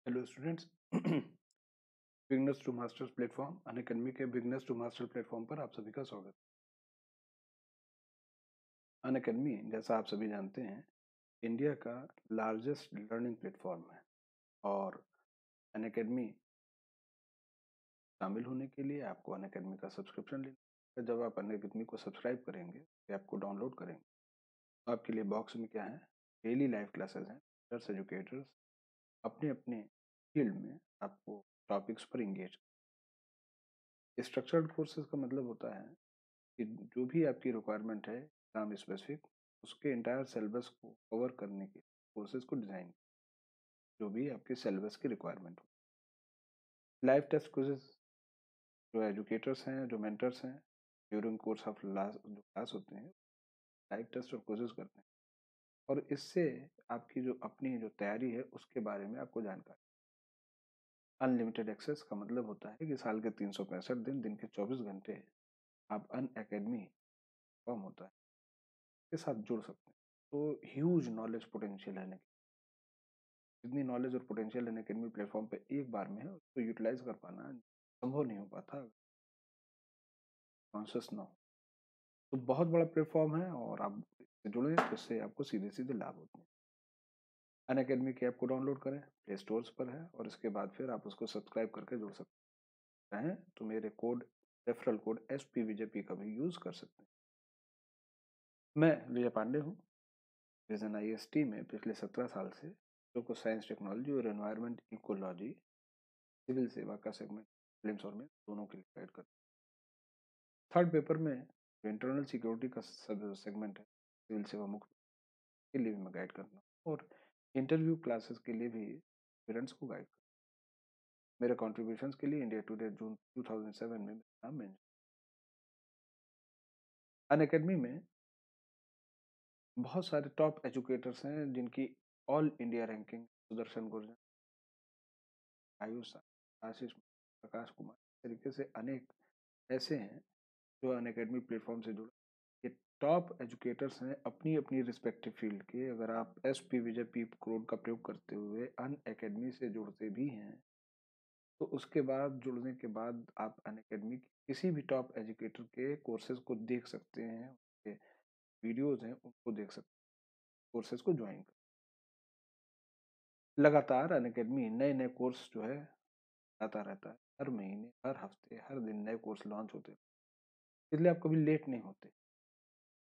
Hello students. Beginners to masters platform Unacademy के beginners to master platform पर आप सभी का स्वागत। अनअकैडमी जैसा आप सभी जानते हैं इंडिया का लार्जेस्ट लर्निंग प्लेटफॉर्म है और अनअकैडमी शामिल होने के लिए आपको अनअकैडमी का सब्सक्रिप्शन लेना है। जब आप अनअकैडमी को सब्सक्राइब करेंगे या आपको डाउनलोड करेंगे तो आपके लिए बॉक्स में क्या है, डेली लाइव क्लासेस हैं। टीचर्स एजुकेटर्स अपने अपने फील्ड में आपको टॉपिक्स पर इंगेज। स्ट्रक्चर्ड कोर्सेज का मतलब होता है कि जो भी आपकी रिक्वायरमेंट है एग्जाम स्पेसिफिक, उसके इंटायर सिलेबस को कवर करने के कोर्सेज को डिज़ाइन, जो भी आपके सिलेबस की रिक्वायरमेंट हो। लाइव टेस्ट क्विज़ेस जो एजुकेटर्स हैं, जो मेंटर्स हैं, ड्यूरिंग कोर्स ऑफ जो क्लास होते हैं लाइव टेस्ट और क्विज़ेस करते हैं और इससे आपकी जो अपनी जो तैयारी है उसके बारे में आपको जानकारी। अनलिमिटेड एक्सेस का मतलब होता है कि साल के 365 दिन, दिन के 24 घंटे आप अन अकेडमी फॉर्म होता है के साथ जुड़ सकते हैं। तो ह्यूज नॉलेज पोटेंशियल है, जितनी नॉलेज और पोटेंशियल इन अकेडमी प्लेटफॉर्म पे एक बार में है उसको यूटिलाइज कर पाना संभव नहीं हो पाता कॉन्शियस ना हो। तो बहुत बड़ा प्लेटफॉर्म है और आप इससे जुड़े तो इससे आपको सीधे सीधे लाभ होते हैं। अन अकेडमी की ऐप को डाउनलोड करें, प्ले स्टोर्स पर है और इसके बाद फिर आप उसको सब्सक्राइब करके जुड़ सकते हैं। तो मेरे कोड रेफरल कोड SPVJP का भी यूज़ कर सकते हैं। मैं विजय पांडे हूँ। विजन IST में पिछले 17 साल से जो को साइंस टेक्नोलॉजी और एनवायरनमेंट इकोलॉजी सिविल सेवा का सेगमेंट फिल्म्स और में दोनों के लिए गाइड करता हूँ। थर्ड पेपर में जो इंटरनल सिक्योरिटी का सब सेगमेंट है सिविल सेवा मुख्य के लिए भी मैं गाइड करता हूँ और इंटरव्यू क्लासेस के लिए भी स्टूडेंट्स को गाइड करता हूँ। मेरे कॉन्ट्रीब्यूशन के लिए इंडिया टुडे जून 2007 में मेरा नाम मेंशन। अन अकेडमी में बहुत सारे टॉप एजुकेटर्स हैं जिनकी all India ranking Sudarshan Gurjar, Ayush, Ashish, Prakash Kumar तरीके से अनेक ऐसे हैं जो अन अकेडमी प्लेटफॉर्म से जुड़े। ये टॉप एजुकेटर्स हैं अपनी अपनी रिस्पेक्टिव फील्ड के। अगर आप SPVJP कोड का प्रयोग करते हुए अन अकेडमी से जुड़ते भी हैं तो उसके बाद जुड़ने के बाद आप अन अकेडमी की किसी भी टॉप एजुकेटर के कोर्सेज को देख सकते हैं, उनके वीडियोज हैं उनको देख सकते हैं, कोर्सेज को ज्वाइन कर। लगातार अन अकेडमी नए नए कोर्स जो है आता रहता है। हर महीने, हर हफ्ते, हर दिन नए कोर्स लॉन्च होते हैं, इसलिए आप कभी लेट नहीं होते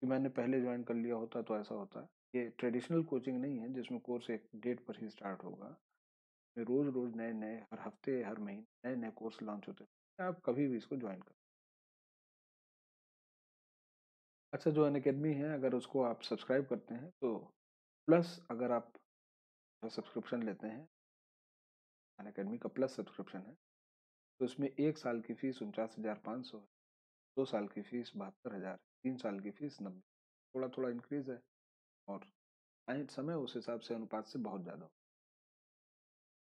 कि मैंने पहले ज्वाइन कर लिया होता तो ऐसा होता। ये ट्रेडिशनल कोचिंग नहीं है जिसमें कोर्स एक डेट पर ही स्टार्ट होगा। ये रोज रोज नए नए, हर हफ्ते, हर महीने नए नए कोर्स लॉन्च होते हैं, आप कभी भी इसको ज्वाइन कर। अच्छा, जो अनअकैडमी है अगर उसको आप सब्सक्राइब करते हैं तो प्लस अगर आप सब्सक्रिप्शन लेते हैं, अनअकैडमी का प्लस सब्सक्रिप्शन है, तो इसमें 1 साल की फीस 49,500 है, 2 साल की फीस 72,000, 3 साल की फीस 90। थोड़ा थोड़ा इंक्रीज है और समय उस हिसाब से अनुपात से बहुत ज़्यादा हो।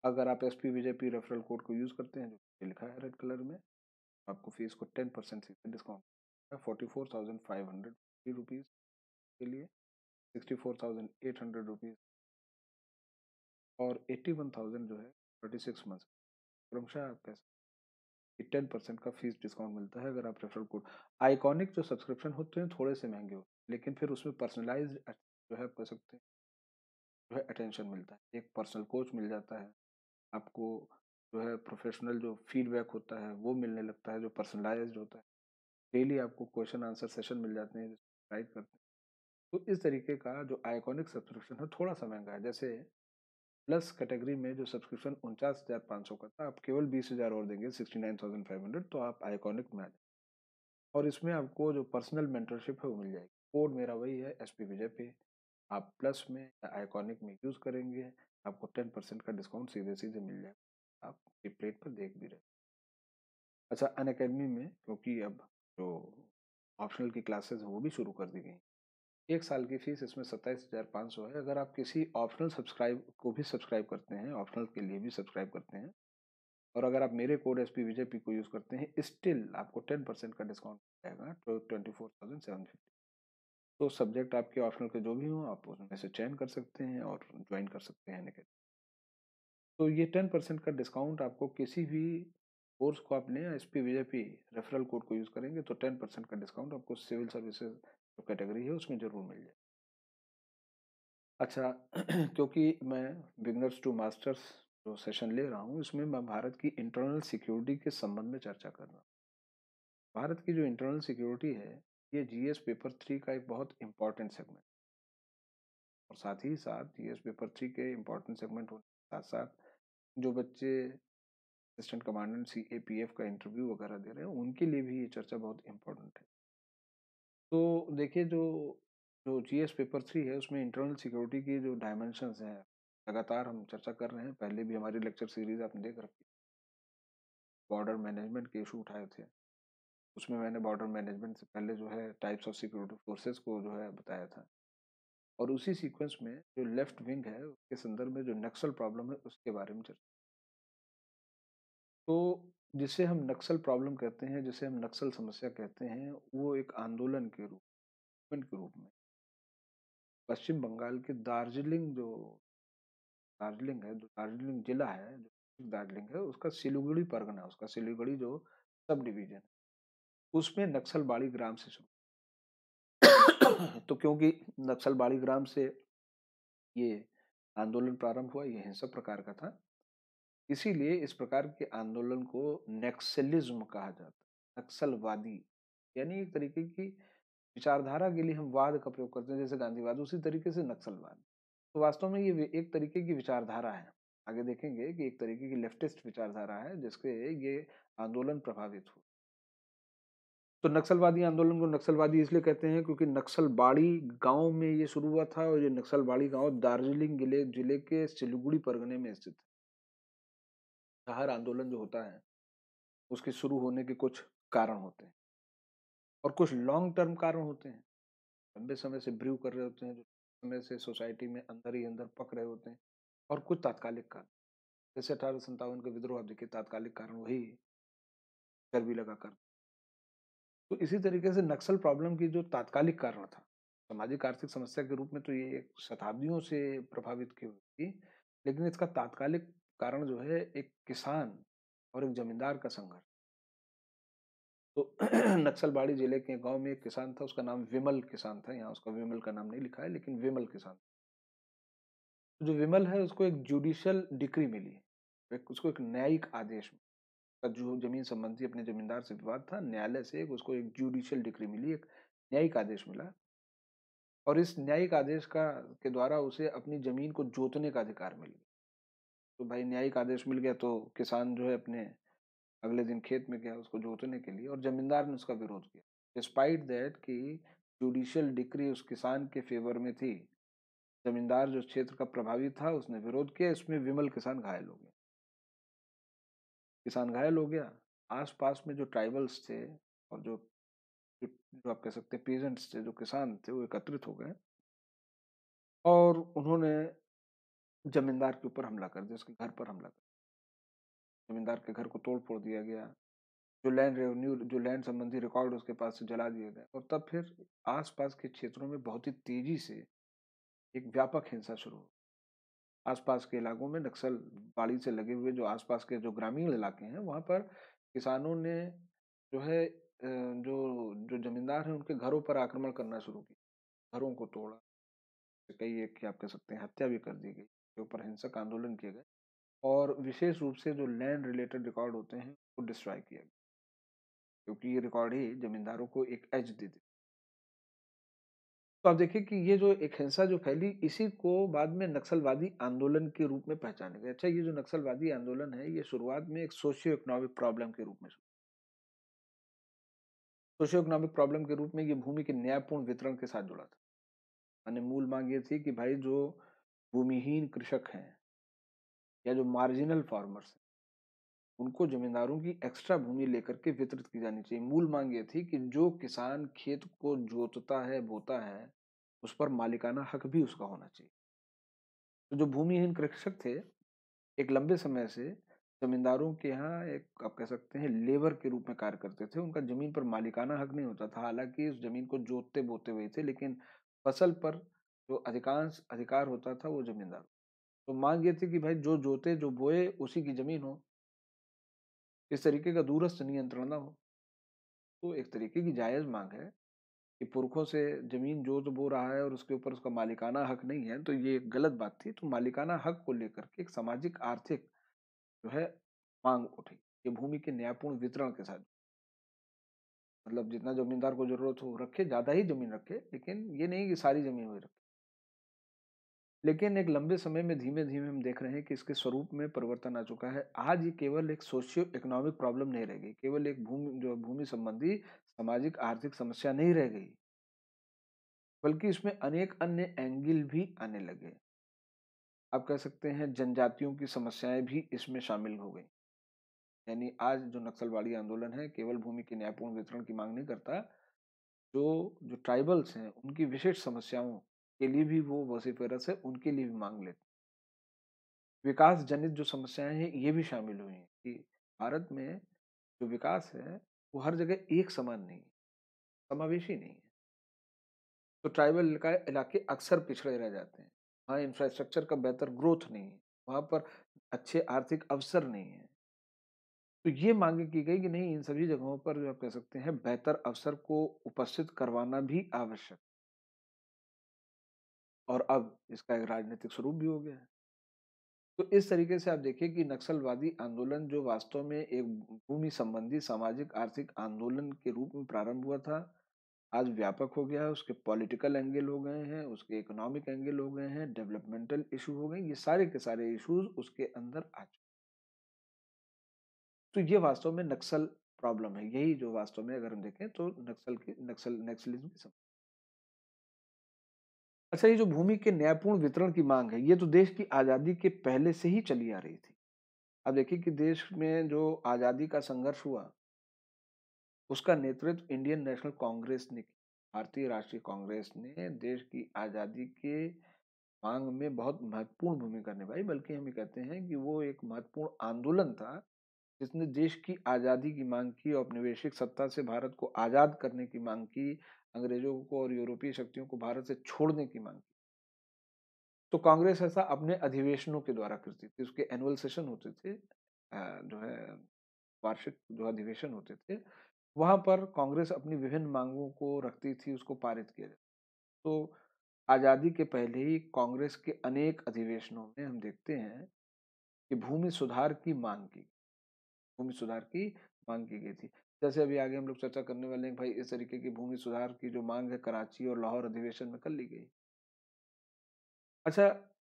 अगर आप SPVJP रेफरल कोड को यूज़ करते हैं जो लिखा है रेड कलर में, आपको फीस को 10% से डिस्काउंट 44,500 रुपीज़ के लिए, 64,800 रुपीज़ और 81,000 जो है 36 मंथ क्रमशः आप कह सकते 10% का फीस डिस्काउंट मिलता है अगर आप रेफरल कोड। आइकॉनिक जो सब्सक्रिप्शन होते हैं थोड़े से महंगे होते हैं लेकिन फिर उसमें पर्सनलाइज्ड जो है आप कह सकते हैं जो है अटेंशन मिलता है, एक पर्सनल कोच मिल जाता है आपको, जो है प्रोफेशनल जो फीडबैक होता है वो मिलने लगता है जो पर्सनलाइज्ड होता है। डेली आपको क्वेश्चन आंसर सेशन मिल जाते हैं गाइड करते हैं। तो इस तरीके का जो आइकॉनिक सब्सक्रिप्शन है थोड़ा सा महंगा है। जैसे प्लस कैटेगरी में जो सब्सक्रिप्शन 49,500 का था, आप केवल 20,000 और देंगे 69,500, तो आप आइकॉनिक में आ जाए और इसमें आपको जो पर्सनल मेंटरशिप है वो मिल जाएगी। कोड मेरा वही है SPVJP। आप प्लस में या आइकॉनिक में यूज़ करेंगे आपको 10% का डिस्काउंट सीधे सीधे मिल जाएगा, आप ये प्लेट पर देख भी रहे। अच्छा, अन अकेडमी में क्योंकि अब जो ऑप्शनल की क्लासेस हैं वो भी शुरू कर दी गई। 1 साल की फीस इसमें 27,500 है। अगर आप किसी ऑप्शनल सब्सक्राइब को भी सब्सक्राइब करते हैं, ऑप्शनल के लिए भी सब्सक्राइब करते हैं और अगर आप मेरे कोड SPVJP को यूज़ करते हैं, स्टिल आपको 10% का डिस्काउंट मिल जाएगा, तो 24,750। तो सब्जेक्ट आपके ऑप्शनल के जो भी हों आप उसमें से चयन कर सकते हैं और ज्वाइन कर सकते हैं। तो ये 10% का डिस्काउंट आपको किसी भी कोर्स को आप लें, S P BJP referral code को यूज़ करेंगे तो 10% का डिस्काउंट आपको सिविल सर्विसेज जो कैटेगरी है उसमें ज़रूर मिल जाए। अच्छा क्योंकि मैं बिगनर्स टू मास्टर्स जो सेशन ले रहा हूँ इसमें मैं भारत की इंटरनल सिक्योरिटी के संबंध में चर्चा कर रहा हूँ। भारत की जो इंटरनल सिक्योरिटी है ये जीएस पेपर 3 का एक बहुत इंपॉर्टेंट सेगमेंट, और साथ ही साथ जीएस पेपर 3 के इंपॉर्टेंट सेगमेंट होने के साथ साथ जो बच्चे असिस्टेंट कमांडेंट सीएपीएफ का इंटरव्यू वगैरह दे रहे हैं उनके लिए भी ये चर्चा बहुत इंपॉर्टेंट है। तो देखिए जो जो जीएस पेपर 3 है उसमें इंटरनल सिक्योरिटी की जो डायमेंशंस हैं लगातार हम चर्चा कर रहे हैं, पहले भी हमारी लेक्चर सीरीज आपने देख रखी। बॉर्डर मैनेजमेंट के इशू उठाए थे, उसमें मैंने बॉर्डर मैनेजमेंट से पहले जो है टाइप्स ऑफ सिक्योरिटी फोर्सेस को जो है बताया था, और उसी सीक्वेंस में जो लेफ्ट विंग है उसके संदर्भ में जो नक्सल प्रॉब्लम है उसके बारे में चर्चा। तो जिसे हम नक्सल प्रॉब्लम कहते हैं, जिसे हम नक्सल समस्या कहते हैं, वो एक आंदोलन के रूप movement के रूप में पश्चिम बंगाल के दार्जिलिंग है, जो दार्जिलिंग जिला है, जो दार्जिलिंग है उसका सिलीगुड़ी परगना, उसका सिलीगुड़ी जो सब डिवीजन है उसमें नक्सलबाड़ी ग्राम से शुरू तो क्योंकि नक्सलबाड़ी ग्राम से ये आंदोलन प्रारंभ हुआ, ये हिंसक प्रकार का था, इसीलिए इस प्रकार के आंदोलन को नक्सलिज्म कहा जाता है, नक्सलवादी। यानी एक तरीके की विचारधारा के लिए हम वाद का प्रयोग करते हैं, जैसे गांधीवाद, उसी तरीके से नक्सलवाद। तो वास्तव में ये एक तरीके की विचारधारा है। आगे देखेंगे कि एक तरीके की लेफ्टिस्ट विचारधारा है जिसके ये आंदोलन प्रभावित हुए। तो नक्सलवादी आंदोलन को नक्सलवादी इसलिए कहते हैं क्योंकि नक्सलबाड़ी गांव में ये शुरू हुआ था, और ये नक्सलबाड़ी गांव दार्जिलिंग जिले जिले के सिलीगुड़ी परगने में स्थित है। हर आंदोलन जो होता है उसके शुरू होने के कुछ कारण होते हैं, और कुछ लॉन्ग टर्म कारण होते हैं, लंबे समय से ब्रू कर रहे होते हैं, जो समय से सोसाइटी में अंदर ही अंदर पक रहे होते हैं, और कुछ तात्कालिक कारण, जैसे 1857 के विद्रोह। आप देखिए तात्कालिक कारण वही चर्बी लगाकर। तो इसी तरीके से नक्सल प्रॉब्लम की जो तात्कालिक कारण था सामाजिक आर्थिक समस्या के रूप में, तो ये एक शताब्दियों से प्रभावित की हुई थी, लेकिन इसका तात्कालिक कारण जो है एक किसान और एक जमींदार का संघर्ष। तो नक्सलबाड़ी जिले के गांव में एक किसान था, उसका नाम विमल किसान था, यहाँ उसका विमल का नाम नहीं लिखा है लेकिन विमल किसान। तो जो विमल है उसको एक जुडिशियल डिक्री मिली, उसको एक न्यायिक आदेश, जो जमीन संबंधी अपने जमींदार से विवाद था, न्यायालय से उसको एक जुडिशियल डिक्री मिली, एक न्यायिक आदेश मिला, और इस न्यायिक आदेश का के द्वारा उसे अपनी जमीन को जोतने का अधिकार मिल गया। तो भाई न्यायिक आदेश मिल गया तो किसान जो है अपने अगले दिन खेत में गया उसको जोतने के लिए, और जमींदार ने उसका विरोध किया, डिस्पाइट दैट कि जुडिशियल डिक्री उस किसान के फेवर में थी। जमींदार जो क्षेत्र का प्रभावी था उसने विरोध किया, इसमें विमल किसान घायल हो गया। किसान घायल हो गया, आसपास में जो ट्राइबल्स थे और जो आप कह सकते हैं पीजेंट्स थे, जो किसान थे, वो एकत्रित हो गए और उन्होंने जमींदार के ऊपर हमला कर दिया, उसके घर पर हमला कर। जमींदार के घर को तोड़ फोड़ दिया गया, जो लैंड रेवेन्यू, जो लैंड संबंधी रिकॉर्ड उसके पास से जला दिए गए, और तब फिर आसपास के क्षेत्रों में बहुत ही तेजी से एक व्यापक हिंसा शुरू हुई। आसपास के इलाकों में नक्सल बाड़ी से लगे हुए जो आसपास के जो ग्रामीण इलाके हैं वहां पर किसानों ने जो है जो जो जमींदार हैं उनके घरों पर आक्रमण करना शुरू किया, घरों को तोड़ा, कई एक की आप कह सकते हैं हत्या भी कर दी गई, के ऊपर हिंसक आंदोलन किए गए, और विशेष रूप से जो लैंड रिलेटेड रिकॉर्ड होते हैं वो डिस्ट्रॉय किया गया, क्योंकि ये रिकॉर्ड ही जमींदारों को एक एज देते। तो आप देखिए कि ये जो एक हिंसा जो फैली, इसी को बाद में नक्सलवादी आंदोलन के रूप में पहचाना गया। अच्छा, ये जो नक्सलवादी आंदोलन है ये शुरुआत में एक सोशियो इकोनॉमिक प्रॉब्लम के रूप में, सोशियो इकोनॉमिक प्रॉब्लम के रूप में ये भूमि के न्यायपूर्ण वितरण के साथ जुड़ा था। माने मूल मांग ये थी कि भाई जो भूमिहीन कृषक हैं या जो मार्जिनल फार्मर्स हैं उनको जमींदारों की एक्स्ट्रा भूमि लेकर के वितरित की जानी चाहिए। मूल मांग ये थी कि जो किसान खेत को जोतता है, बोता है, उस पर मालिकाना हक भी उसका होना चाहिए। तो जो भूमिहीन कृषक थे एक लंबे समय से जमींदारों के यहाँ एक आप कह सकते हैं लेबर के रूप में कार्य करते थे, उनका जमीन पर मालिकाना हक नहीं होता था, हालांकि उस जमीन को जोतते बोते हुए थे, लेकिन फसल पर जो अधिकांश अधिकार होता था वो जमींदार। तो मांग ये थी कि भाई जो जोते जो बोए उसी की जमीन हो, इस तरीके का दूरस्थ नियंत्रण ना हो। तो एक तरीके की जायज मांग है कि पुरखों से जमीन जोत बो रहा है और उसके ऊपर उसका मालिकाना हक नहीं है, तो ये एक गलत बात थी। तो मालिकाना हक को लेकर के एक सामाजिक आर्थिक जो है मांग उठी कि भूमि के न्यायपूर्ण वितरण के साथ, मतलब जितना जमींदार को जरूरत हो रखे, ज्यादा ही जमीन रखे, लेकिन ये नहीं कि सारी जमीन वही रखे। लेकिन एक लंबे समय में धीमे धीमे हम देख रहे हैं कि इसके स्वरूप में परिवर्तन आ चुका है। आज ये केवल एक सोशियो इकोनॉमिक प्रॉब्लम नहीं रह गई, केवल एक भूमि संबंधी सामाजिक आर्थिक समस्या नहीं रह गई, बल्कि इसमें अनेक अन्य एंगल भी आने लगे। आप कह सकते हैं जनजातियों की समस्याएं भी इसमें शामिल हो गई। यानी आज जो नक्सलवाड़ी आंदोलन है केवल भूमि के न्यायपूर्ण वितरण की मांग नहीं करता, जो जो ट्राइबल्स हैं उनकी विशेष समस्याओं के लिए भी वो वॉसिफेरस है, उनके लिए भी मांग लेते। विकास जनित जो समस्याएं हैं ये भी शामिल हुई हैं कि भारत में जो विकास है वो हर जगह एक समान नहीं है, समावेशी नहीं है। तो ट्राइबल इलाके अक्सर पिछड़े रह जाते हैं। वहाँ इंफ्रास्ट्रक्चर का बेहतर ग्रोथ नहीं है, वहाँ पर अच्छे आर्थिक अवसर नहीं है। तो ये मांगे की गई कि नहीं, इन सभी जगहों पर जो आप कह सकते हैं बेहतर अवसर को उपस्थित करवाना भी आवश्यक। और अब इसका एक राजनीतिक स्वरूप भी हो गया है। तो इस तरीके से आप देखिए कि नक्सलवादी आंदोलन जो वास्तव में एक भूमि संबंधी सामाजिक आर्थिक आंदोलन के रूप में प्रारंभ हुआ था, आज व्यापक हो गया है। उसके पॉलिटिकल एंगल हो गए हैं, उसके इकोनॉमिक एंगल हो गए हैं, डेवलपमेंटल इशू हो गए, ये सारे के सारे इश्यूज उसके अंदर आ चुके। तो ये वास्तव में नक्सल प्रॉब्लम है, यही जो वास्तव में अगर हम देखें तो नक्सलिज्म की समस्या। अच्छा, ये जो भूमि के न्यायपूर्ण वितरण की मांग है, ये तो देश की आजादी के पहले से ही चली आ रही थी। अब देखिए कि देश में जो आजादी का संघर्ष हुआ, उसका नेतृत्व इंडियन नेशनल कांग्रेस ने किया। भारतीय राष्ट्रीय कांग्रेस ने देश की आजादी के मांग में बहुत महत्वपूर्ण भूमिका निभाई, बल्कि हम ये कहते हैं कि वो एक महत्वपूर्ण आंदोलन था जिसने देश की आजादी की मांग की, औपनिवेशिक सत्ता से भारत को आजाद करने की मांग की, अंग्रेजों को और यूरोपीय शक्तियों को भारत से छोड़ने की मांग की। तो कांग्रेस ऐसा अपने अधिवेशनों के द्वारा करती थी, उसके एनुअल सेशन होते थे, जो है वार्षिक जो अधिवेशन होते थे, वहां पर कांग्रेस अपनी विभिन्न मांगों को रखती थी, उसको पारित किया जाता। तो आजादी के पहले ही कांग्रेस के अनेक अधिवेशनों में हम देखते हैं कि भूमि सुधार की मांग की गई थी। जैसे अभी आगे हम लोग चर्चा करने वाले हैं भाई, इस तरीके की भूमि सुधार की जो मांग है कराची और लाहौर अधिवेशन में कर ली गई। अच्छा,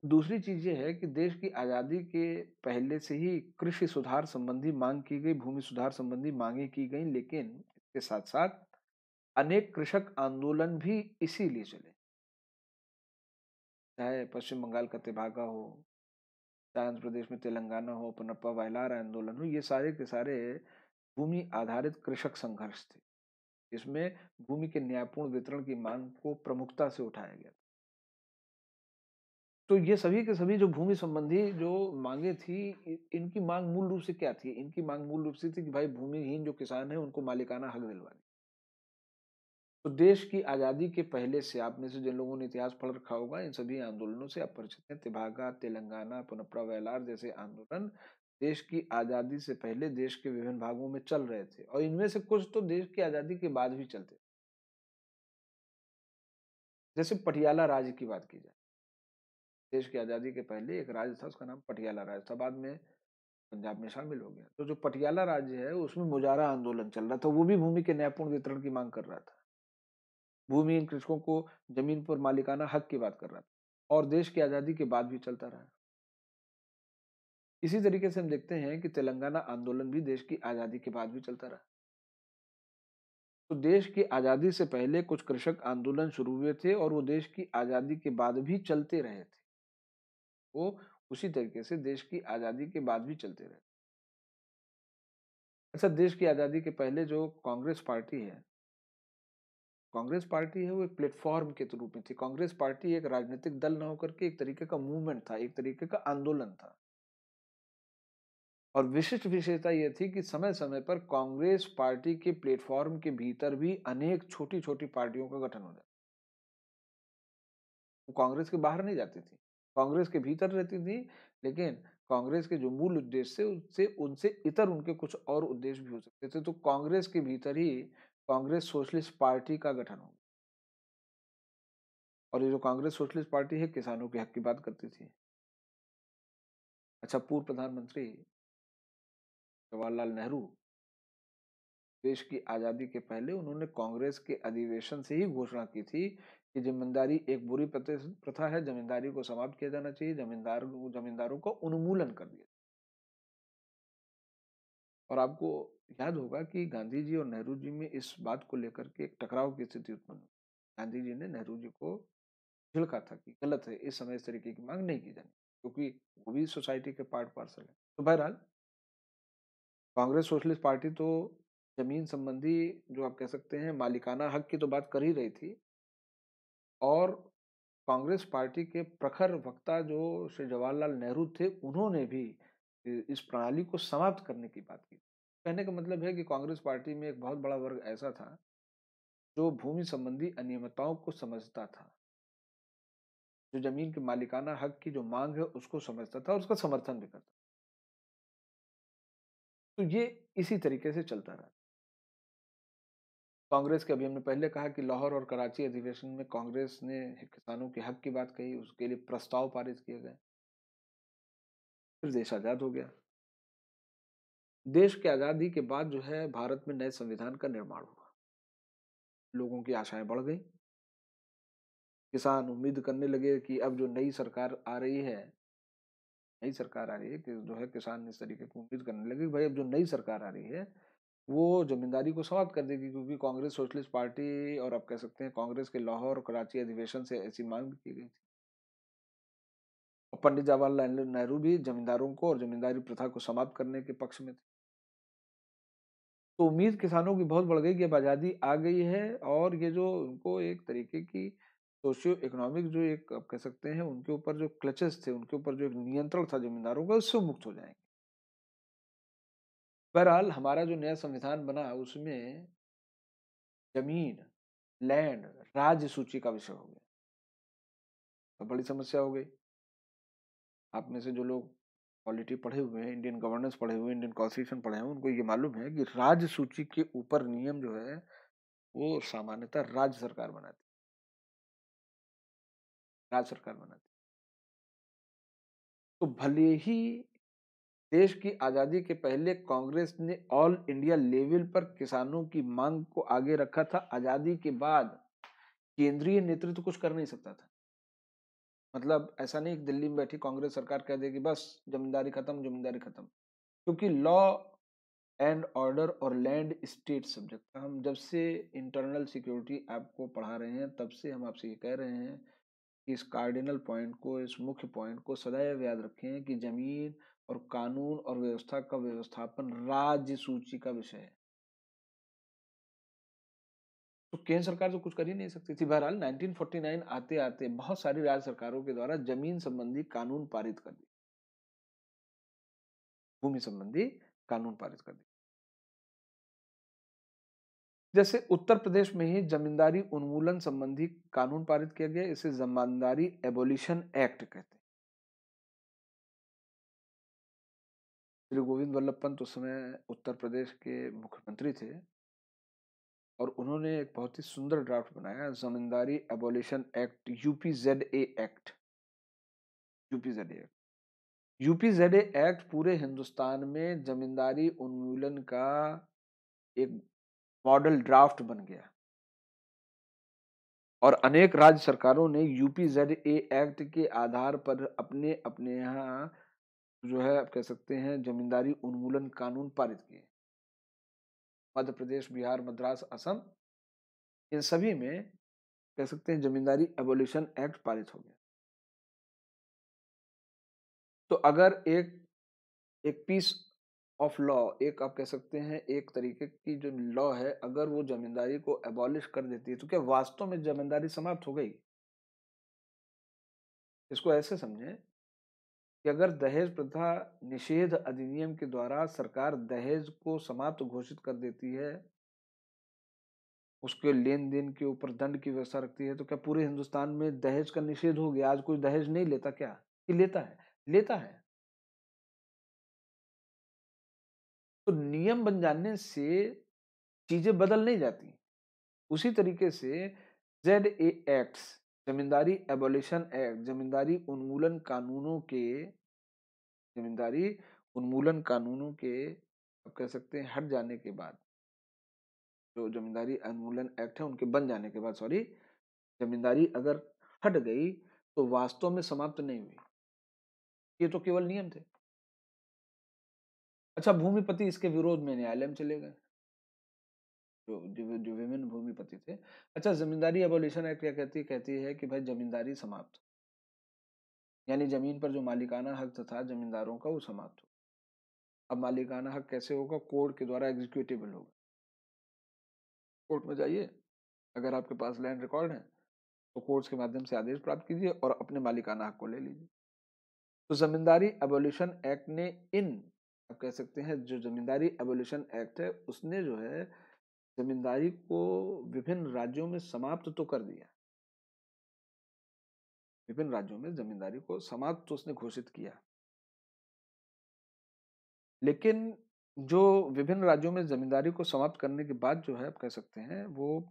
दूसरी चीज ये है कि देश की आजादी के पहले से ही कृषि सुधार संबंधी मांग की गई, भूमि सुधार संबंधी मांगे की गई, लेकिन इसके साथ साथ अनेक कृषक आंदोलन भी इसीलिए चले। चाहे पश्चिम बंगाल का तेभागा हो, चाहे आंध्र प्रदेश में तेलंगाना हो, पनप्पा वायलार आंदोलन हो, ये सारे के सारे भूमि आधारित कृषक संघर्ष थे। इसमें भूमि के न्यायपूर्ण वितरण की मांग को प्रमुखता से उठाया गया। तो ये सभी के सभी जो भूमि संबंधी जो मांगे थी, इनकी मांग मूल रूप से क्या थी? इनकी मांग मूल रूप से थी कि भाई भूमिहीन जो किसान है उनको मालिकाना हक दिलवा दें। तो देश की आजादी के पहले से आप में से जिन लोगों ने इतिहास पढ़ रखा होगा, इन सभी आंदोलनों से आप परिचित हैं। तेभागा, तेलंगाना, पुनप्रा वैलार जैसे आंदोलन देश की आजादी से पहले देश के विभिन्न भागों में चल रहे थे, और इनमें से कुछ तो देश की आजादी के बाद भी चलते। जैसे पटियाला राज्य की बात की जाए, देश की आजादी के पहले एक राज्य था, उसका नाम पटियाला राज्य था, बाद में पंजाब में शामिल हो गया। तो जो पटियाला राज्य है उसमें मुजारा आंदोलन चल रहा था, वो भी भूमि के न्यायपूर्ण वितरण की मांग कर रहा था, भूमिहीन कृषकों को जमीन पर मालिकाना हक की बात कर रहा था, और देश की आजादी के बाद भी चलता रहा। इसी तरीके से हम देखते हैं कि तेलंगाना आंदोलन भी देश की आजादी के बाद भी चलता रहा। तो देश की आजादी से पहले कुछ कृषक आंदोलन शुरू हुए थे और वो देश की आजादी के बाद भी चलते रहे थे। वो उसी तरीके से देश की आजादी के बाद भी चलते रहे। अच्छा, देश की आजादी के पहले जो कांग्रेस पार्टी है वो एक प्लेटफॉर्म के रूप में थी। कांग्रेस पार्टी एक राजनीतिक दल ना होकर के एक तरीके का मूवमेंट था, एक तरीके का आंदोलन था। और विशिष्ट विशेषता यह थी कि समय समय पर कांग्रेस पार्टी के प्लेटफॉर्म के भीतर भी अनेक छोटी छोटी पार्टियों का गठन हो जाता। वो कांग्रेस के बाहर नहीं जाती थी, कांग्रेस के भीतर रहती थी, लेकिन कांग्रेस के जो मूल उद्देश्य थे उससे उनसे इतर उनके कुछ और उद्देश्य भी हो सकते थे। तो कांग्रेस के भीतर ही कांग्रेस सोशलिस्ट पार्टी का गठन हो, और ये जो कांग्रेस सोशलिस्ट पार्टी है किसानों के हक की बात करती थी। अच्छा, पूर्व प्रधानमंत्री जवाहरलाल नेहरू, देश की आजादी के पहले उन्होंने कांग्रेस के अधिवेशन से ही घोषणा की थी कि जमींदारी एक बुरी प्रथा है, जमींदारी को समाप्त किया जाना चाहिए, जमींदारों को उन्मूलन कर दिया। और आपको याद होगा कि गांधी जी और नेहरू जी में इस बात को लेकर के एक टकराव की स्थिति उत्पन्न हुई। गांधी जी ने नेहरू जी को झिड़का था कि गलत है, इस समय इस तरीके की मांग नहीं की जानी, क्योंकि वो भी सोसाइटी के पार्ट पार्सल है। तो बहरहाल कांग्रेस सोशलिस्ट पार्टी तो जमीन संबंधी, जो आप कह सकते हैं मालिकाना हक की तो बात कर ही रही थी, और कांग्रेस पार्टी के प्रखर वक्ता जो श्री जवाहरलाल नेहरू थे, उन्होंने भी इस प्रणाली को समाप्त करने की बात की। कहने का मतलब है कि कांग्रेस पार्टी में एक बहुत बड़ा वर्ग ऐसा था जो भूमि संबंधी अनियमितताओं को समझता था, जो जमीन के मालिकाना हक की जो मांग है उसको समझता था और उसका समर्थन भी करता। तो ये इसी तरीके से चलता रहा। कांग्रेस के, अभी हमने पहले कहा कि लाहौर और कराची अधिवेशन में कांग्रेस ने किसानों के हक की बात कही, उसके लिए प्रस्ताव पारित किए गए, फिर देश आजाद हो गया। देश की आजादी के बाद जो है भारत में नए संविधान का निर्माण हुआ, लोगों की आशाएं बढ़ गई, किसान उम्मीद करने लगे कि अब जो नई सरकार आ रही है, नई सरकार आ रही है, कि जो है किसान इस तरीके की उम्मीद करने लगे कि भाई अब जो नई सरकार आ रही है वो जमींदारी को समाप्त कर देगी, क्योंकि कांग्रेस सोशलिस्ट पार्टी और आप कह सकते हैं कांग्रेस के लाहौर और कराची अधिवेशन से ऐसी मांग की गई थी। और पंडित जवाहरलाल नेहरू भी जमींदारों को और जमींदारी प्रथा को समाप्त करने के पक्ष में थे। तो उम्मीद किसानों की बहुत बढ़ गई कि अब आज़ादी आ गई है, और ये जो उनको एक तरीके की सोशियो इकोनॉमिक जो एक आप कह सकते हैं उनके ऊपर जो क्लचेस थे, उनके ऊपर जो एक नियंत्रण था जमींदारों का, उससे मुक्त हो जाएंगे। बहरहाल हमारा जो नया संविधान बना उसमें जमीन, लैंड, राज्य सूची का विषय हो गया। तो बड़ी समस्या हो गई। आप में से जो लोग पॉलिटी पढ़े हुए हैं, इंडियन गवर्नेंस पढ़े हुए हैं, इंडियन कॉन्स्टिट्यूशन पढ़े हैं, उनको ये मालूम है कि राज्य सूची के ऊपर नियम जो है वो सामान्यतः राज्य सरकार बनाती, राज्य सरकार बनाती। तो भले ही देश की आजादी के पहले कांग्रेस ने ऑल इंडिया लेवल पर किसानों की मांग को आगे रखा था, आजादी के बाद केंद्रीय नेतृत्व कुछ कर नहीं सकता था। मतलब ऐसा नहीं कि दिल्ली में बैठी कांग्रेस सरकार कह देगी बस जमींदारी खत्म, जमींदारी खत्म, क्योंकि लॉ एंड ऑर्डर और लैंड स्टेट सब्जेक्ट, हम जब से इंटरनल सिक्योरिटी आपको पढ़ा रहे हैं तब से हम आपसे ये कह रहे हैं कि इस कार्डिनल पॉइंट को, इस मुख्य पॉइंट को सदैव याद रखें कि जमीन और कानून और व्यवस्था का व्यवस्थापन राज्य सूची का विषय है। तो केंद्र सरकार तो कुछ कर ही नहीं सकती थी। बहरहाल 1949 आते आते बहुत सारी राज्य सरकारों के द्वारा जमीन संबंधी कानून पारित कर दिए, भूमि संबंधी कानून पारित कर दिए। जैसे उत्तर प्रदेश में ही जमींदारी उन्मूलन संबंधी कानून पारित किया गया, इसे जमींदारी एबोलिशन एक्ट कहते हैं। श्री गोविंद वल्लभ पंत उस समय उत्तर प्रदेश के मुख्यमंत्री थे, और उन्होंने एक बहुत ही सुंदर ड्राफ्ट बनाया, Zamindari abolition act, UPZA act. UPZA act, UPZA act पूरे हिंदुस्तान में जमींदारी उन्मूलन का एक मॉडल ड्राफ्ट बन गया, और अनेक राज्य सरकारों ने यूपीजेडए एक्ट के आधार पर अपने अपने यहाँ जो है आप कह सकते हैं जमींदारी उन्मूलन कानून पारित किए। मध्य प्रदेश, बिहार, मद्रास, असम, इन सभी में कह सकते हैं जमींदारी एबोलिशन एक्ट पारित हो गया। तो अगर एक एक पीस ऑफ लॉ, एक आप कह सकते हैं एक तरीके की जो लॉ है, अगर वो जमींदारी को एबॉलिश कर देती है तो क्या वास्तव में जमींदारी समाप्त हो गई? इसको ऐसे समझें कि अगर दहेज प्रथा निषेध अधिनियम के द्वारा सरकार दहेज को समाप्त घोषित कर देती है, उसके लेन देन के ऊपर दंड की व्यवस्था रखती है, तो क्या पूरे हिंदुस्तान में दहेज का निषेध हो गया? आज कोई दहेज नहीं लेता क्या? कि लेता है? लेता है। तो नियम बन जाने से चीज़ें बदल नहीं जाती। उसी तरीके से ज़ेड-ए एक्ट्स, ज़मींदारी एबॉलिशन एक्ट, ज़मींदारी उन्मूलन कानूनों के आप कह सकते हैं हट जाने के बाद, जो ज़मींदारी उन्मूलन एक्ट है उनके बन जाने के बाद सॉरी, ज़मींदारी अगर हट गई तो वास्तव में समाप्त नहीं हुई। ये तो केवल नियम थे। अच्छा, भूमिपति इसके विरोध में न्यायालय में चले गए, जो विभिन्न भूमिपति थे। अच्छा, ज़मींदारी एबॉलिशन एक्ट क्या कहती है? कहती है कि भाई ज़मींदारी समाप्त, यानी ज़मीन पर जो मालिकाना हक था ज़मींदारों का वो समाप्त हो। अब मालिकाना हक कैसे होगा? कोर्ट के द्वारा एग्जीक्यूटेबल होगा। कोर्ट में जाइए, अगर आपके पास लैंड रिकॉर्ड है तो कोर्ट्स के माध्यम से आदेश प्राप्त कीजिए और अपने मालिकाना हक को ले लीजिए। तो ज़मींदारी एबॉलिशन एक्ट ने इन आप कह सकते हैं जो ज़मींदारी एबॉलिशन एक्ट है उसने जो है ज़मींदारी को विभिन्न राज्यों में समाप्त तो कर दिया। विभिन्न राज्यों में ज़मींदारी को समाप्त तो उसने घोषित किया। लेकिन जो विभिन्न राज्यों में ज़मींदारी को समाप्त करने के बाद जो है आप कह सकते हैं वो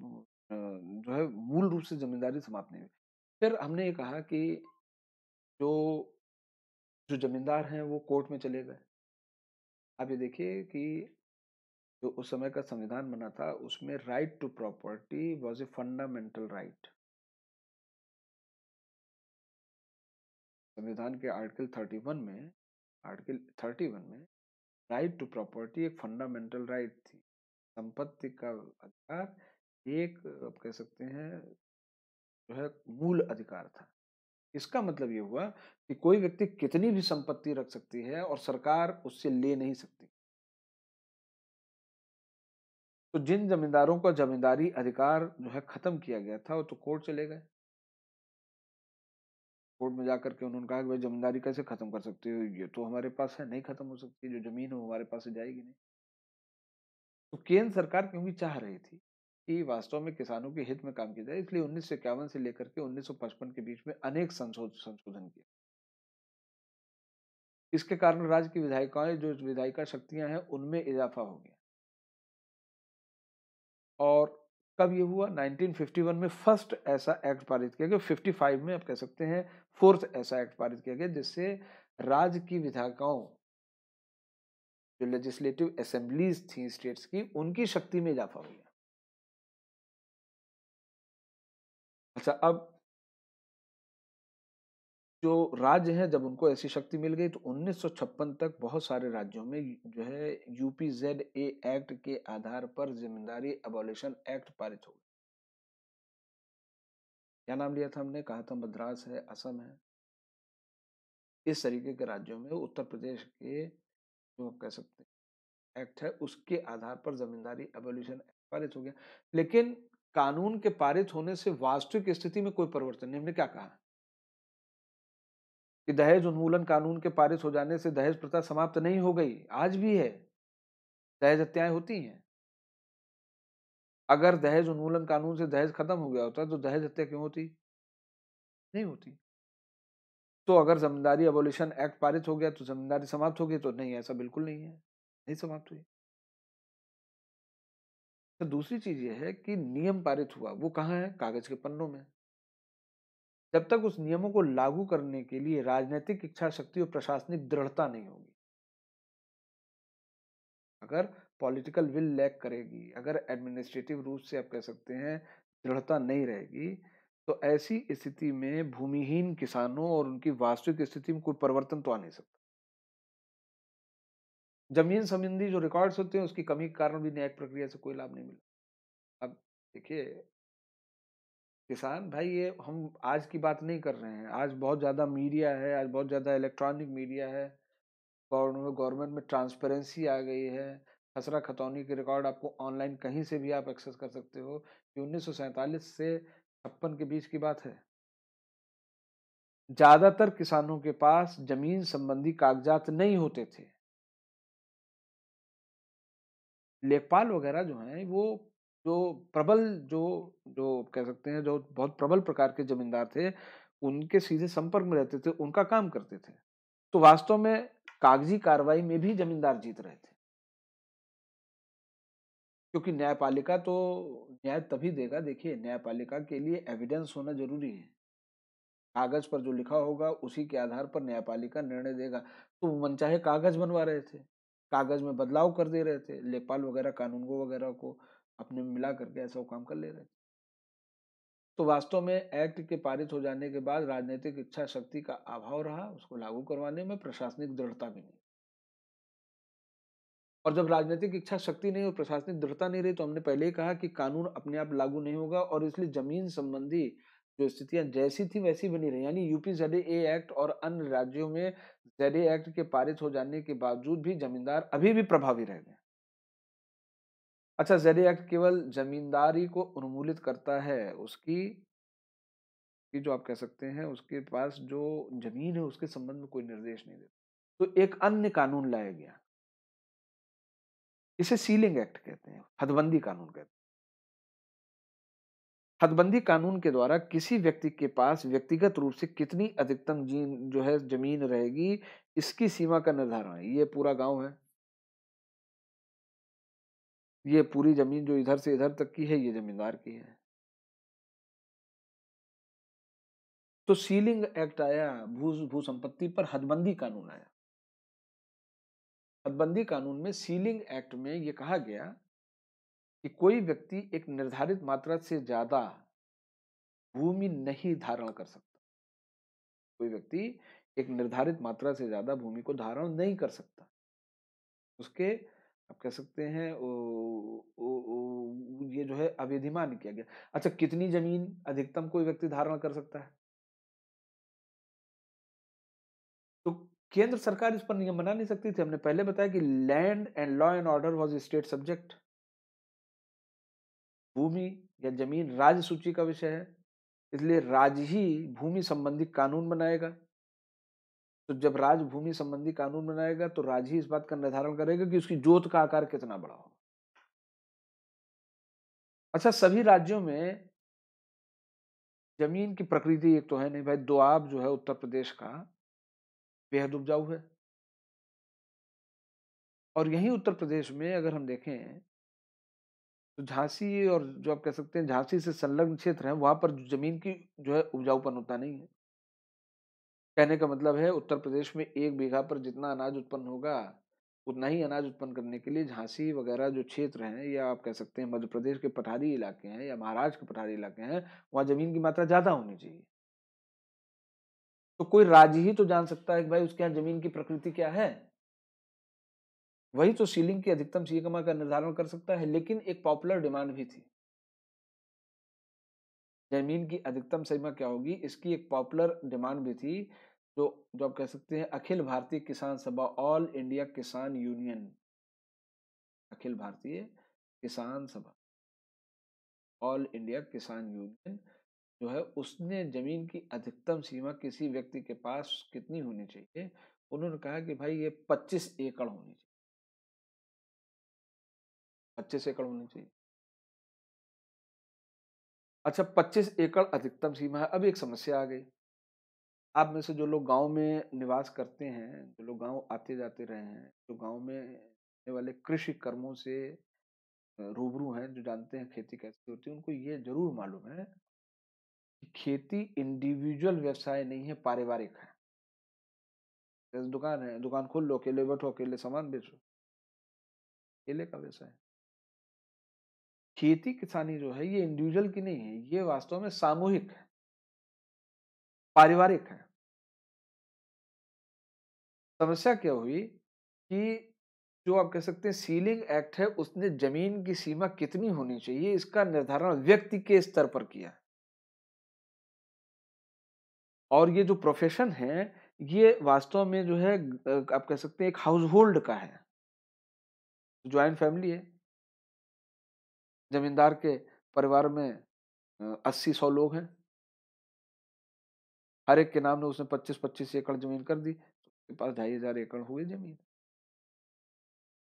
जो है मूल रूप से ज़मींदारी समाप्त नहीं हुई। फिर हमने ये कहा कि जो जो ज़मींदार हैं वो कोर्ट में चले गए। आप ये देखिए कि जो उस समय का संविधान बना था उसमें right to property was a fundamental right. संविधान के आर्टिकल 31 में राइट टू प्रॉपर्टी एक फंडामेंटल राइट थी। संपत्ति का अधिकार एक आप कह सकते हैं जो है मूल अधिकार था। इसका मतलब ये हुआ कि कोई व्यक्ति कितनी भी संपत्ति रख सकती है और सरकार उससे ले नहीं सकती। तो जिन जमींदारों का जमींदारी अधिकार जो है खत्म किया गया था वो तो कोर्ट चले गए। कोर्ट में जाकर के उन्होंने कहा कि भाई जमींदारी कैसे खत्म कर सकते हो? ये तो हमारे पास है, नहीं खत्म हो सकती, जो जमीन है वो हमारे पास से जाएगी नहीं। तो केंद्र सरकार क्योंकि चाह रही थी कि वास्तव में किसानों के हित में काम किया जाए, इसलिए 1951 से लेकर के 1955 के बीच में अनेक संशोधन किए। इसके कारण राज्य की विधायिकाएं जो विधायिका शक्तियां हैं उनमें इजाफा हो गया। और कब ये हुआ? 1951 में फर्स्ट ऐसा एक्ट पारित किया गया। 55 में आप कह सकते हैं फोर्थ ऐसा एक्ट पारित किया गया जिससे राज्य की विधायिकाओं, जो लेजिस्लेटिव असेंबलीज थी स्टेट्स की, उनकी शक्ति में इजाफा हो गया। अच्छा, अब जो राज्य हैं जब उनको ऐसी शक्ति मिल गई तो 1956 तक बहुत सारे राज्यों में जो है यूपीजेड-ए एक्ट के आधार पर जिम्मेदारी अबॉलिशन एक्ट पारित हो गया। क्या नाम लिया था हमने? कहा था मद्रास है, असम है। इस तरीके के राज्यों में उत्तर प्रदेश के जो कह सकते हैं एक्ट है उसके आधार पर जमींदारी एबोल्यूशन एक्ट पारित हो गया। लेकिन कानून के पारित होने से वास्तविक स्थिति में कोई परिवर्तन नहीं। हमने क्या कहा कि दहेज उन्मूलन कानून के पारित हो जाने से दहेज प्रथा समाप्त नहीं हो गई, आज भी है। दहेज हत्याएं होती हैं। अगर दहेज उन्मूलन कानून से दहेज खत्म हो गया होता तो दहेज हत्या क्यों होती? नहीं होती। तो अगर जमींदारी एबोलिशन एक्ट पारित हो गया तो जमींदारी समाप्त हो गई? तो नहीं, ऐसा बिल्कुल नहीं है, नहीं समाप्त हुई। तो दूसरी चीज ये है कि नियम पारित हुआ, वो कहाँ है? कागज के पन्नों में। जब तक उस नियमों को लागू करने के लिए राजनीतिक इच्छा शक्ति और प्रशासनिक दृढ़ता नहीं होगी, अगर पॉलिटिकल विल लैक करेगी, अगर एडमिनिस्ट्रेटिव रूप से आप कह सकते हैं दृढ़ता नहीं रहेगी, तो ऐसी स्थिति में भूमिहीन किसानों और उनकी वास्तविक स्थिति में कोई परिवर्तन तो आ नहीं सकता। जमीन संबंधी जो रिकॉर्ड्स होते हैं उसकी कमी के कारण भी न्यायिक प्रक्रिया से कोई लाभ नहीं मिला। अब देखिए, किसान भाई, ये हम आज की बात नहीं कर रहे हैं। आज बहुत ज़्यादा मीडिया है, आज बहुत ज़्यादा इलेक्ट्रॉनिक मीडिया है। गवर्नमेंट में ट्रांसपेरेंसी आ गई है। खसरा खतौनी के रिकॉर्ड आपको ऑनलाइन कहीं से भी आप एक्सेस कर सकते हो। ये 1947 से 56 के बीच की बात है। ज्यादातर किसानों के पास जमीन संबंधी कागजात नहीं होते थे। लेखपाल वगैरह जो हैं वो जो प्रबल जो जो कह सकते हैं जो बहुत प्रबल प्रकार के जमींदार थे, उनके सीधे संपर्क में रहते थे, उनका काम करते थे। तो वास्तव में कागजी कार्रवाई में भी जमींदार जीत रहे थे, क्योंकि न्यायपालिका तो न्याय तभी देगा। देखिए, न्यायपालिका के लिए एविडेंस होना जरूरी है। कागज पर जो लिखा होगा उसी के आधार पर न्यायपालिका निर्णय देगा। तो वो मनचाहे कागज बनवा रहे थे, कागज में बदलाव कर दे रहे थे, लेखपाल वगैरह कानूनगो वगैरह को अपने में मिला करके ऐसा वो काम कर ले रहे थे। तो वास्तव में एक्ट के पारित हो जाने के बाद राजनीतिक इच्छा शक्ति का अभाव रहा उसको लागू करवाने में, प्रशासनिक दृढ़ता भी नहीं। और जब राजनीतिक इच्छा शक्ति नहीं और प्रशासनिक दृढ़ता नहीं रही, तो हमने पहले ही कहा कि कानून अपने आप लागू नहीं होगा, और इसलिए जमीन संबंधी जो स्थितियां जैसी थी वैसी बनी रही। यानी यूपी जेडए एक्ट और अन्य राज्यों में जेडए एक्ट के पारित हो जाने के बावजूद भी जमींदार अभी भी प्रभावी रह गए। अच्छा, जेडए एक्ट केवल जमींदारी को उन्मूलित करता है, उसकी कि जो आप कह सकते हैं उसके पास जो जमीन है उसके संबंध में कोई निर्देश नहीं देता। तो एक अन्य कानून लाया गया, इसे सीलिंग एक्ट कहते हैं, हदबंदी कानून कहते हैं। हदबंदी कानून के द्वारा किसी व्यक्ति के पास व्यक्तिगत रूप से कितनी अधिकतम जो है जमीन रहेगी, इसकी सीमा का निर्धारण है। ये पूरा गांव है, ये पूरी जमीन जो इधर से इधर तक की है, ये जमींदार की है। तो सीलिंग एक्ट आया, भू संपत्ति पर हदबंदी कानून आया। हदबंदी कानून में सीलिंग एक्ट में यह कहा गया कि कोई व्यक्ति एक निर्धारित मात्रा से ज्यादा भूमि नहीं धारण कर सकता। कोई व्यक्ति एक निर्धारित मात्रा से ज्यादा भूमि को धारण नहीं कर सकता। उसके आप कह सकते हैं ये जो है अविधिमान किया गया। अच्छा, कितनी जमीन अधिकतम कोई व्यक्ति धारण कर सकता है? तो केंद्र सरकार इस पर नियम बना नहीं सकती थी। हमने पहले बताया कि land and law and order was state subject. भूमि या जमीन राज्य सूची का विषय है, इसलिए राज्य ही भूमि संबंधी कानून बनाएगा। तो जब राज्य भूमि संबंधी कानून बनाएगा तो राज्य ही इस बात का निर्धारण करेगा कि उसकी जोत का आकार कितना बड़ा हो। अच्छा, सभी राज्यों में जमीन की प्रकृति एक तो है नहीं भाई। दोआब जो है उत्तर प्रदेश का बेहद उपजाऊ है, और यही उत्तर प्रदेश में अगर हम देखें तो झांसी और जो आप कह सकते हैं झांसी से संलग्न क्षेत्र है, वहां पर जमीन की जो है उपजाऊपन उतना नहीं है। कहने का मतलब है उत्तर प्रदेश में 1 बीघा पर जितना अनाज उत्पन्न होगा, उतना ही अनाज उत्पन्न करने के लिए झांसी वगैरह जो क्षेत्र हैं, या आप कह सकते हैं मध्य प्रदेश के पठारी इलाके हैं या महाराष्ट्र के पठारी इलाके हैं, वहां जमीन की मात्रा ज्यादा होनी चाहिए। तो कोई राज्य ही तो जान सकता है कि भाई उसके यहाँ जमीन की प्रकृति क्या है। वही तो सीलिंग की अधिकतम सीमा का निर्धारण कर सकता है। लेकिन एक पॉपुलर डिमांड भी थी, जमीन की अधिकतम सीमा क्या होगी, इसकी एक पॉपुलर डिमांड भी थी। जो जो आप कह सकते हैं अखिल भारतीय किसान सभा, ऑल इंडिया किसान यूनियन, अखिल भारतीय किसान सभा, ऑल इंडिया किसान यूनियन जो है, उसने जमीन की अधिकतम सीमा किसी व्यक्ति के पास कितनी होनी चाहिए, उन्होंने कहा कि भाई ये 25 एकड़ होनी चाहिए। 25 एकड़ होनी चाहिए। अच्छा, 25 एकड़ अधिकतम सीमा है। अब एक समस्या आ गई। आप में से जो लोग गांव में निवास करते हैं, जो लोग गांव आते जाते रहे हैं, जो गांव में रहने वाले कृषि कर्मों से रूबरू हैं, जो जानते हैं खेती कैसे होती है, उनको ये जरूर मालूम है कि खेती इंडिविजुअल व्यवसाय नहीं है, पारिवारिक है। जैसे दुकान है, दुकान खोल लो, अकेले बैठो, अकेले सामान बेचो, अकेले का व्यवसाय। खेती किसानी जो है ये इंडिविजुअल की नहीं है, ये वास्तव में सामूहिक है, पारिवारिक है। समस्या क्या हुई कि जो आप कह सकते हैं सीलिंग एक्ट है, उसने जमीन की सीमा कितनी होनी चाहिए इसका निर्धारण व्यक्ति के स्तर पर किया। और ये जो प्रोफेशन है, ये वास्तव में जो है आप कह सकते हैं एक हाउस होल्ड का है। ज्वाइंट फैमिली है, जमींदार के परिवार में 80-100 लोग हैं, हर एक के नाम ने उसने 25-25 एकड़ जमीन कर दी, तो उसके पास 2500 एकड़ हुई जमीन।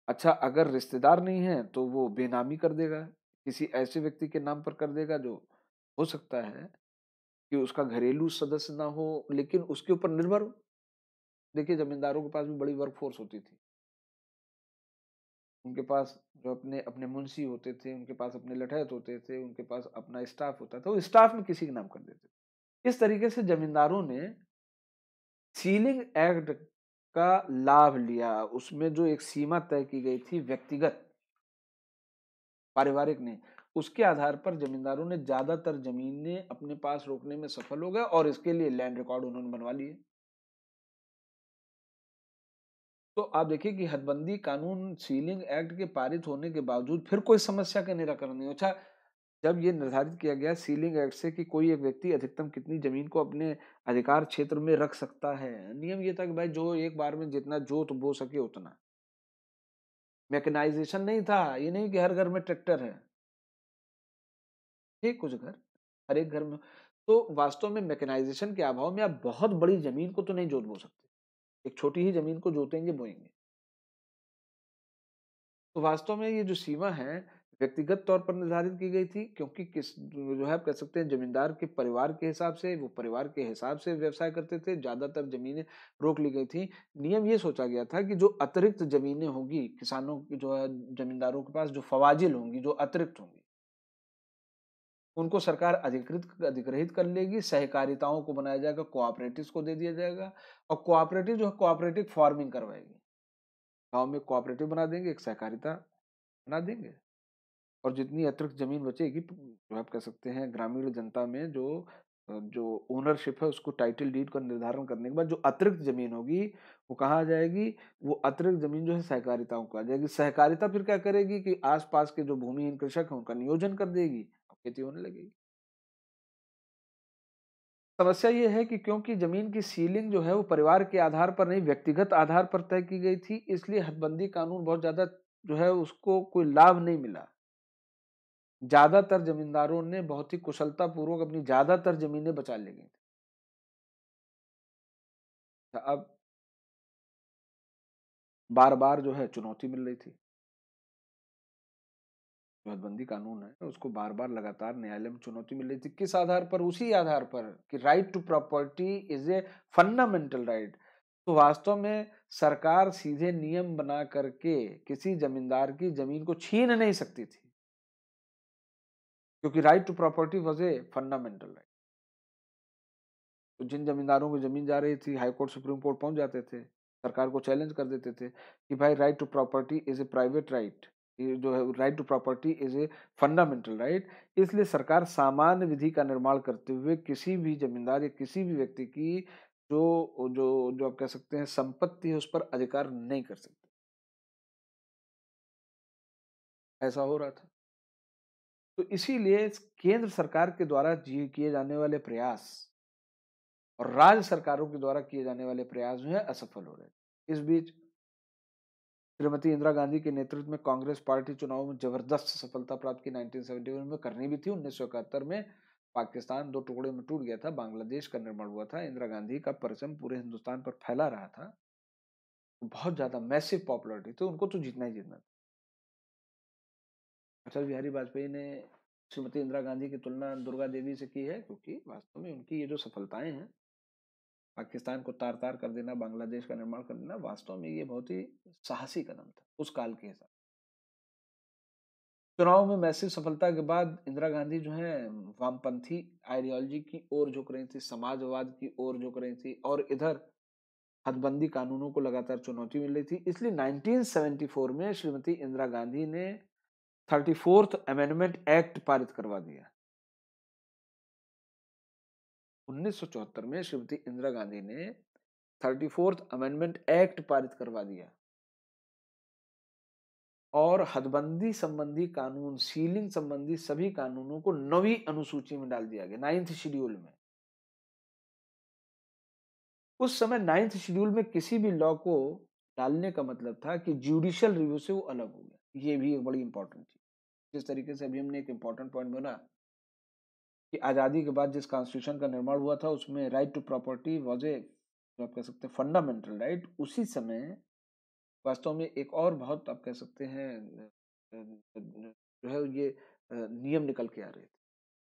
अच्छा, अगर रिश्तेदार नहीं है तो वो बेनामी कर देगा, किसी ऐसे व्यक्ति के नाम पर कर देगा जो हो सकता है कि उसका घरेलू सदस्य ना हो, लेकिन उसके ऊपर निर्भर हो। देखिए जमींदारों के पास भी बड़ी वर्क फोर्स होती थी। उनके पास जो अपने अपने मुंशी होते थे, उनके पास अपने लठैत होते थे, उनके पास अपना स्टाफ होता था, वो स्टाफ में किसी के नाम कर देते थे। इस तरीके से जमींदारों ने सीलिंग एक्ट का लाभ लिया। उसमें जो एक सीमा तय की गई थी व्यक्तिगत, पारिवारिक नहीं, उसके आधार पर जमींदारों ने ज्यादातर जमीनें अपने पास रोकने में सफल हो गए और इसके लिए लैंड रिकॉर्ड उन्होंने बनवा लिए। तो आप देखिए कि हदबंदी कानून, सीलिंग एक्ट के पारित होने के बावजूद फिर कोई समस्या का निराकरण नहीं। अच्छा, जब ये निर्धारित किया गया सीलिंग एक्ट से कि कोई एक व्यक्ति अधिकतम कितनी जमीन को अपने अधिकार क्षेत्र में रख सकता है, नियम ये था कि भाई जो एक बार में जितना जोत बो सके उतना। मैकेनाइजेशन नहीं था, ये नहीं कि हर घर में ट्रैक्टर है, ठीक कुछ घर, हर एक घर में। तो वास्तव में मैकेनाइजेशन के अभाव में आप बहुत बड़ी जमीन को तो नहीं जोत बो सकते, एक छोटी ही जमीन को जोतेंगे बोएंगे। तो वास्तव में ये जो सीमा है व्यक्तिगत तौर पर निर्धारित की गई थी, क्योंकि किस जो है आप कह सकते हैं जमींदार के परिवार के हिसाब से, वो परिवार के हिसाब से व्यवसाय करते थे, ज्यादातर जमीनें रोक ली गई थी। नियम ये सोचा गया था कि जो अतिरिक्त जमीनें होंगी किसानों की, जो है जमींदारों के पास जो फवाजिल होंगी, जो अतिरिक्त होंगी, उनको सरकार अधिग्रहित कर लेगी, सहकारिताओं को बनाया जाएगा, कोऑपरेटिव्स को दे दिया जाएगा, और कोऑपरेटिव जो है कोऑपरेटिव फार्मिंग करवाएगी। गांव में कोऑपरेटिव बना देंगे, एक सहकारिता बना देंगे, और जितनी अतिरिक्त जमीन बचेगी, जो आप कह सकते हैं ग्रामीण जनता में जो ओनरशिप है उसको टाइटल डीड का निर्धारण करने के बाद जो अतिरिक्त जमीन होगी वो कहाँ आ जाएगी, वो अतिरिक्त जमीन जो है सहकारिताओं को आ जाएगी। सहकारिता फिर क्या करेगी कि आसपास के जो भूमिहीन कृषक हैं उनका नियोजन कर देगी और खेती होने लगेगी। समस्या ये है कि क्योंकि जमीन की सीलिंग जो है वो परिवार के आधार पर नहीं व्यक्तिगत आधार पर तय की गई थी, इसलिए हदबंदी कानून बहुत ज्यादा जो है उसको कोई लाभ नहीं मिला। ज्यादातर जमींदारों ने बहुत ही कुशलता पूर्वक अपनी ज्यादातर जमीनें बचा ली गई। अब बार बार जो है चुनौती मिल रही थी। जो हदबंदी कानून है उसको बार बार लगातार न्यायालय में चुनौती मिल रही थी। किस आधार पर? उसी आधार पर कि right to property is a fundamental right. तो वास्तव में सरकार सीधे नियम बना करके किसी जमींदार की जमीन को छीन नहीं सकती थी, क्योंकि right to property was a fundamental right. तो जिन जमींदारों को जमीन जा रही थी, हाई कोर्ट सुप्रीम कोर्ट पहुंच जाते थे, सरकार को चैलेंज कर देते थे कि भाई right to property is a private right, ये जो है right to property is a fundamental right. इसलिए सरकार सामान्य विधि का निर्माण करते हुए किसी भी जमींदार या किसी भी व्यक्ति की जो जो जो आप कह सकते हैं संपत्ति है उस पर अधिकार नहीं कर सकते। ऐसा हो रहा था। तो इसीलिए केंद्र सरकार के द्वारा किए जाने वाले प्रयास और राज्य सरकारों के द्वारा किए जाने वाले प्रयास जो है असफल हो रहे हैं। इस बीच श्रीमती इंदिरा गांधी के नेतृत्व में कांग्रेस पार्टी चुनाव में जबरदस्त सफलता प्राप्त की। 1971 में करनी भी थी। 1971 में पाकिस्तान दो टुकड़े में टूट गया था, बांग्लादेश का निर्माण हुआ था, इंदिरा गांधी का परचम पूरे हिंदुस्तान पर फैला रहा था, तो बहुत ज्यादा मैसिव पॉपुलरिटी थी, उनको तो जीतना ही जीतना था। अटल बिहारी वाजपेयी ने श्रीमती इंदिरा गांधी की तुलना दुर्गा देवी से की है, क्योंकि वास्तव में उनकी ये जो सफलताएं हैं, पाकिस्तान को तार तार कर देना, बांग्लादेश का निर्माण कर देना, वास्तव में ये बहुत ही साहसी कदम था उस काल के हिसाब। चुनाव में मैसिव सफलता के बाद इंदिरा गांधी जो है वामपंथी आइडियोलॉजी की ओर झुक रही थी, समाजवाद की ओर झुक रही थी, और इधर हदबंदी कानूनों को लगातार चुनौती मिल रही थी। इसलिए 1974 में श्रीमती इंदिरा गांधी ने 34th अमेंडमेंट एक्ट पारित करवा दिया। 1974 में श्रीमती इंदिरा गांधी ने 34th अमेंडमेंट एक्ट पारित करवा दिया, और हदबंदी संबंधी कानून, सीलिंग संबंधी सभी कानूनों को 9वीं अनुसूची में डाल दिया गया, 9th शेड्यूल में। उस समय 9th शेड्यूल में किसी भी लॉ को डालने का मतलब था कि जुडिशियल रिव्यू से वो अलग हो गया। ये भी एक बड़ी इंपॉर्टेंट चीज। जिस तरीके से अभी हमने एक इंपॉर्टेंट पॉइंट बना कि आजादी के बाद जिस कॉन्स्टिट्यूशन का निर्माण हुआ था उसमें right to property was a, जो आप कह सकते हैं फंडामेंटल राइट, उसी समय वास्तव में एक और बहुत आप कह सकते हैं जो है ये नियम निकल के आ रहे थे।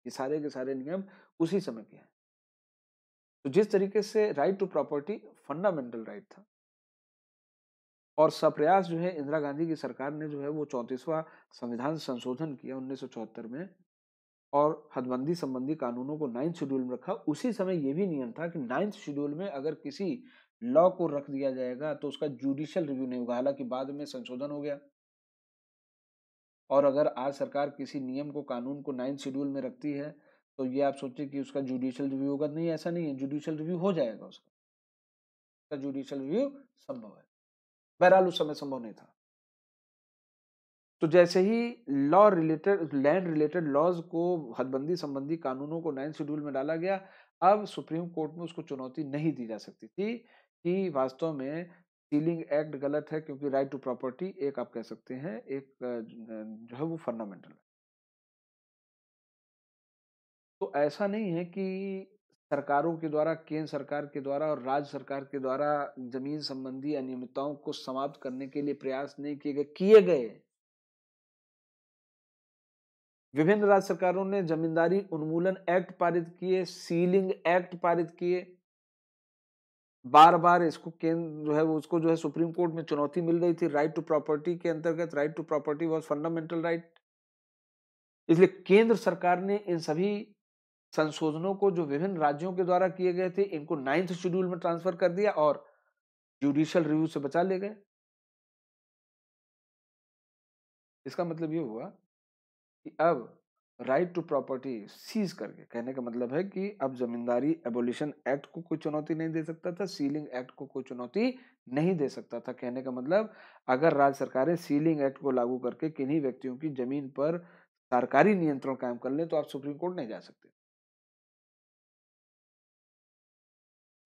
ये सारे के सारे नियम उसी समय के हैं। तो जिस तरीके से right to property fundamental right था, और सप्रयास जो है इंदिरा गांधी की सरकार ने जो है वो 34वां संविधान संशोधन किया 1974 में, और हदबंदी संबंधी कानूनों को 9th शेड्यूल में रखा। उसी समय ये भी नियम था कि 9th शेड्यूल में अगर किसी लॉ को रख दिया जाएगा तो उसका जुडिशियल रिव्यू नहीं होगा, हालांकि बाद में संशोधन हो गया। और अगर आज सरकार किसी नियम को, कानून को 9th शेड्यूल में रखती है तो ये आप सोचिए कि उसका जुडिशियल रिव्यू होगा, नहीं, ऐसा नहीं है, जुडिशियल रिव्यू हो जाएगा, उसका जुडिशियल रिव्यू संभव है। बहरहाल उस समय संभव नहीं था। तो जैसे ही law related, land related laws को, हदबंदी संबंधी कानूनों को 9th शेड्यूल में डाला गया, अब सुप्रीम कोर्ट में उसको चुनौती नहीं दी जा सकती थी कि वास्तव में सीलिंग एक्ट गलत है, क्योंकि राइट टू प्रॉपर्टी एक, आप कह सकते हैं, एक जो है वो फंडामेंटल है। तो ऐसा नहीं है कि सरकारों के द्वारा, केंद्र सरकार के द्वारा और राज्य सरकार के द्वारा जमीन संबंधी अनियमितताओं को समाप्त करने के लिए प्रयास नहीं किए गए, किए गए। विभिन्न राज्य सरकारों ने जमींदारी उन्मूलन एक्ट पारित किए, सीलिंग एक्ट पारित किए। बार बार इसको केंद्र जो है वो, उसको जो है सुप्रीम कोर्ट में चुनौती मिल रही थी राइट टू प्रॉपर्टी के अंतर्गत। Right to property was fundamental right. इसलिए केंद्र सरकार ने इन सभी संशोधनों को जो विभिन्न राज्यों के द्वारा किए गए थे, इनको 9th शेड्यूल में ट्रांसफर कर दिया और जुडिशियल रिव्यू से बचा ले गए। इसका मतलब ये हुआ कि अब राइट टू प्रॉपर्टी सीज करके, कहने का मतलब है कि अब जमींदारी एबोलिशन एक्ट को कोई चुनौती नहीं दे सकता था, सीलिंग एक्ट को कोई चुनौती नहीं दे सकता था। कहने का मतलब, अगर राज्य सरकारें सीलिंग एक्ट को लागू करके किन्हीं व्यक्तियों की जमीन पर सरकारी नियंत्रण कायम कर लें तो आप सुप्रीम कोर्ट नहीं जा सकते।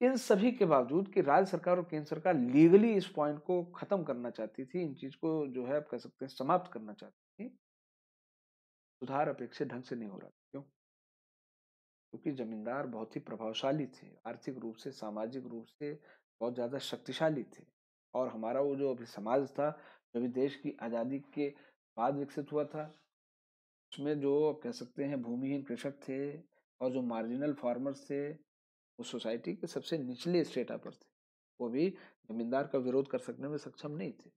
इन सभी के बावजूद कि राज्य सरकार और केंद्र सरकार लीगली इस पॉइंट को खत्म करना चाहती थी, इन चीज को जो है आप कह सकते हैं समाप्त करना चाहती थी, सुधार अपेक्षित ढंग से नहीं हो रहा। क्यों? क्योंकि जमींदार बहुत ही प्रभावशाली थे, आर्थिक रूप से, सामाजिक रूप से बहुत ज्यादा शक्तिशाली थे। और हमारा वो जो अभी समाज था, जो अभी देश की आजादी के बाद विकसित हुआ था, उसमें जो आप कह सकते हैं भूमिहीन कृषक थे और जो मार्जिनल फार्मर्स थे, वो सोसाइटी के सबसे निचले स्टेटा पर थे, वो भी जमींदार का विरोध कर सकने में सक्षम नहीं थे।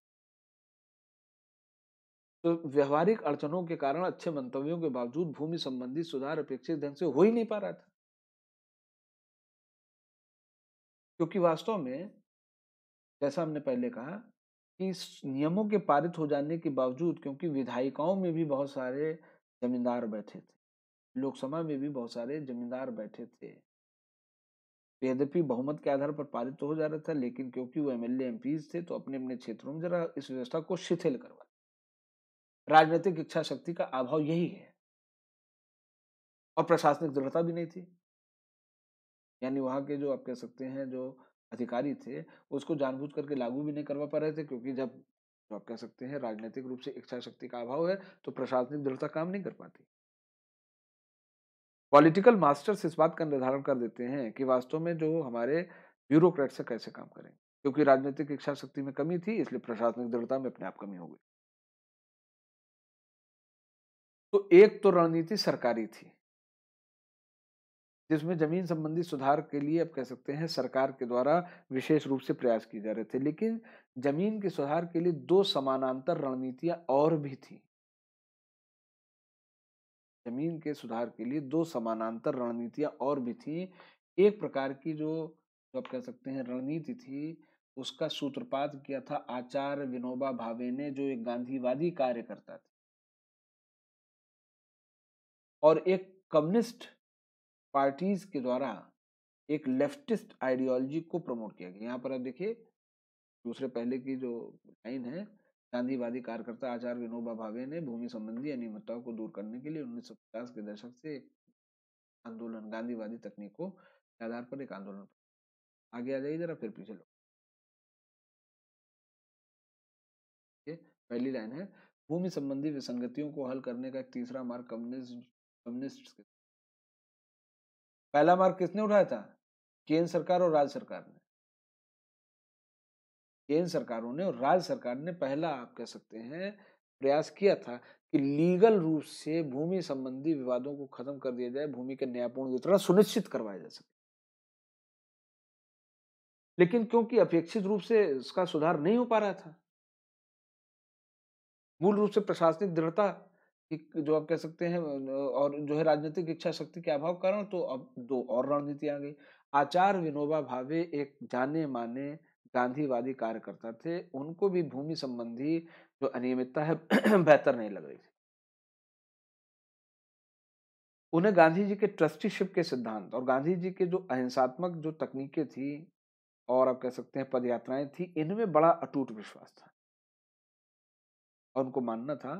तो व्यवहारिक अड़चनों के कारण, अच्छे मंतव्यों के बावजूद भूमि संबंधी सुधार अपेक्षित ढंग से हो ही नहीं पा रहा था। क्योंकि वास्तव में, जैसा हमने पहले कहा, कि इस नियमों के पारित हो जाने के बावजूद, क्योंकि विधायिकाओं में भी बहुत सारे जमींदार बैठे थे, लोकसभा में भी बहुत सारे जमींदार बैठे थे, यद्यपि बहुमत के आधार पर पारित तो हो जा रहा था, लेकिन क्योंकि वो एमएलए एमपीज थे तो अपने अपने क्षेत्रों में जरा इस व्यवस्था को शिथिल करवा। राजनीतिक इच्छा शक्ति का अभाव यही है, और प्रशासनिक दृढ़ता भी नहीं थी। यानी वहां के जो आप कह सकते हैं जो अधिकारी थे, उसको जानबूझ करके लागू भी नहीं करवा पा रहे थे, क्योंकि जब, जो आप कह सकते हैं, राजनीतिक रूप से इच्छा शक्ति का अभाव है तो प्रशासनिक दृढ़ता काम नहीं कर पाती। पॉलिटिकल मास्टर्स इस बात का निर्धारण कर देते हैं कि वास्तव में जो हमारे ब्यूरोक्रेट से कैसे काम करें, क्योंकि राजनीतिक इच्छा शक्ति में कमी थी, इसलिए प्रशासनिक दृढ़ता में अपने आप कमी हो गई। तो एक तो रणनीति सरकारी थी, जिसमें जमीन संबंधी सुधार के लिए आप कह सकते हैं सरकार के द्वारा विशेष रूप से प्रयास किए जा रहे थे। लेकिन जमीन के सुधार के लिए दो समानांतर रणनीतियां और भी थी। जमीन के सुधार के लिए दो समानांतर रणनीतियां और भी थी। एक प्रकार की जो आप कह सकते हैं रणनीति थी, उसका सूत्रपात किया था आचार्य विनोबा भावे ने, जो एक गांधीवादी कार्यकर्ता थे, और एक कम्युनिस्ट पार्टीज के द्वारा एक लेफ्टिस्ट आइडियोलॉजी को प्रमोट किया गया। यहाँ पर आप देखिए, दूसरे पहले की जो लाइन है, गांधीवादी कार्यकर्ता आचार्य विनोबा भावे ने भूमि संबंधी अनियमितताओं को दूर करने के लिए 1950 के दशक से आंदोलन, गांधीवादी तकनीकों के आधार पर एक आंदोलन। आगे आ जाइए जरा, फिर पीछे लो। ये पहली लाइन है, भूमि संबंधी विसंगतियों को हल करने का एक तीसरा मार्ग कम्युनिस्ट। पहला मार्ग किसने उठाया था? केंद्र सरकार और राज्य सरकार ने। केंद्र सरकारों ने और राज्य सरकार ने पहला, आप कह सकते हैं, प्रयास किया था कि लीगल रूप से भूमि संबंधी विवादों को खत्म कर दिया जाए, भूमि का न्यायपूर्ण वितरण सुनिश्चित करवाया जा सके। लेकिन क्योंकि अपेक्षित रूप से इसका सुधार नहीं हो पा रहा था, मूल रूप से प्रशासनिक दृढ़ता एक जो आप कह सकते हैं और जो है राजनीतिक इच्छा शक्ति के अभाव के कारण तो अब 2 और रणनीति आ गई। आचार्य विनोबा भावे एक जाने-माने गांधीवादी कार्यकर्ता थे, उनको भी भूमि संबंधी जो अनियमितता है बेहतर नहीं लग रही थी। उन्हें गांधी जी के ट्रस्टीशिप के सिद्धांत और गांधी जी के जो अहिंसात्मक जो तकनीकें थी और आप कह सकते हैं पदयात्राएं थी, इनमें बड़ा अटूट विश्वास था। और उनको मानना था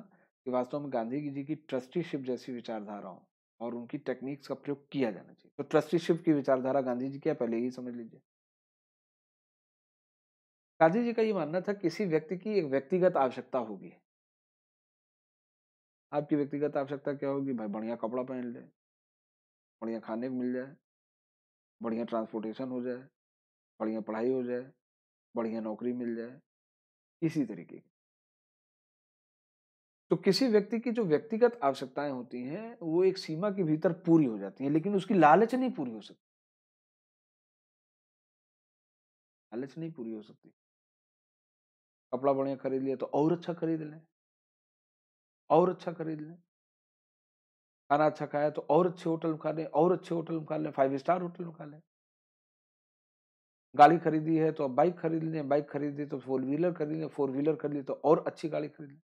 कि वास्तव में गांधी जी की ट्रस्टीशिप जैसी विचारधाराओं और उनकी टेक्निक्स का प्रयोग किया जाना चाहिए। तो ट्रस्टीशिप की विचारधारा गांधी जी क्या पहले ही समझ लीजिए। गांधी जी का ये मानना था किसी व्यक्ति की एक व्यक्तिगत आवश्यकता होगी। आपकी व्यक्तिगत आवश्यकता क्या होगी? भाई बढ़िया कपड़ा पहन ले, बढ़िया खाने को मिल जाए, बढ़िया ट्रांसपोर्टेशन हो जाए, बढ़िया पढ़ाई हो जाए, बढ़िया नौकरी मिल जाए, इसी तरीके की। तो किसी व्यक्ति की जो व्यक्तिगत आवश्यकताएं होती हैं, वो एक सीमा के भीतर पूरी हो जाती हैं, लेकिन उसकी लालच नहीं पूरी हो सकती। लालच नहीं पूरी हो सकती। कपड़ा बढ़िया खरीद लिया तो और अच्छा खरीद लें, और अच्छा खरीद लें। खाना अच्छा खाया तो और अच्छे होटल में खा लें, और अच्छे होटल में खा लें, 5 स्टार होटल में खा लें। गाड़ी खरीदी है तो अब बाइक खरीद लें, बाइक खरीदी तो 4 व्हीलर खरीद लें, 4 व्हीलर खरीदी तो और अच्छी गाड़ी खरीद लें।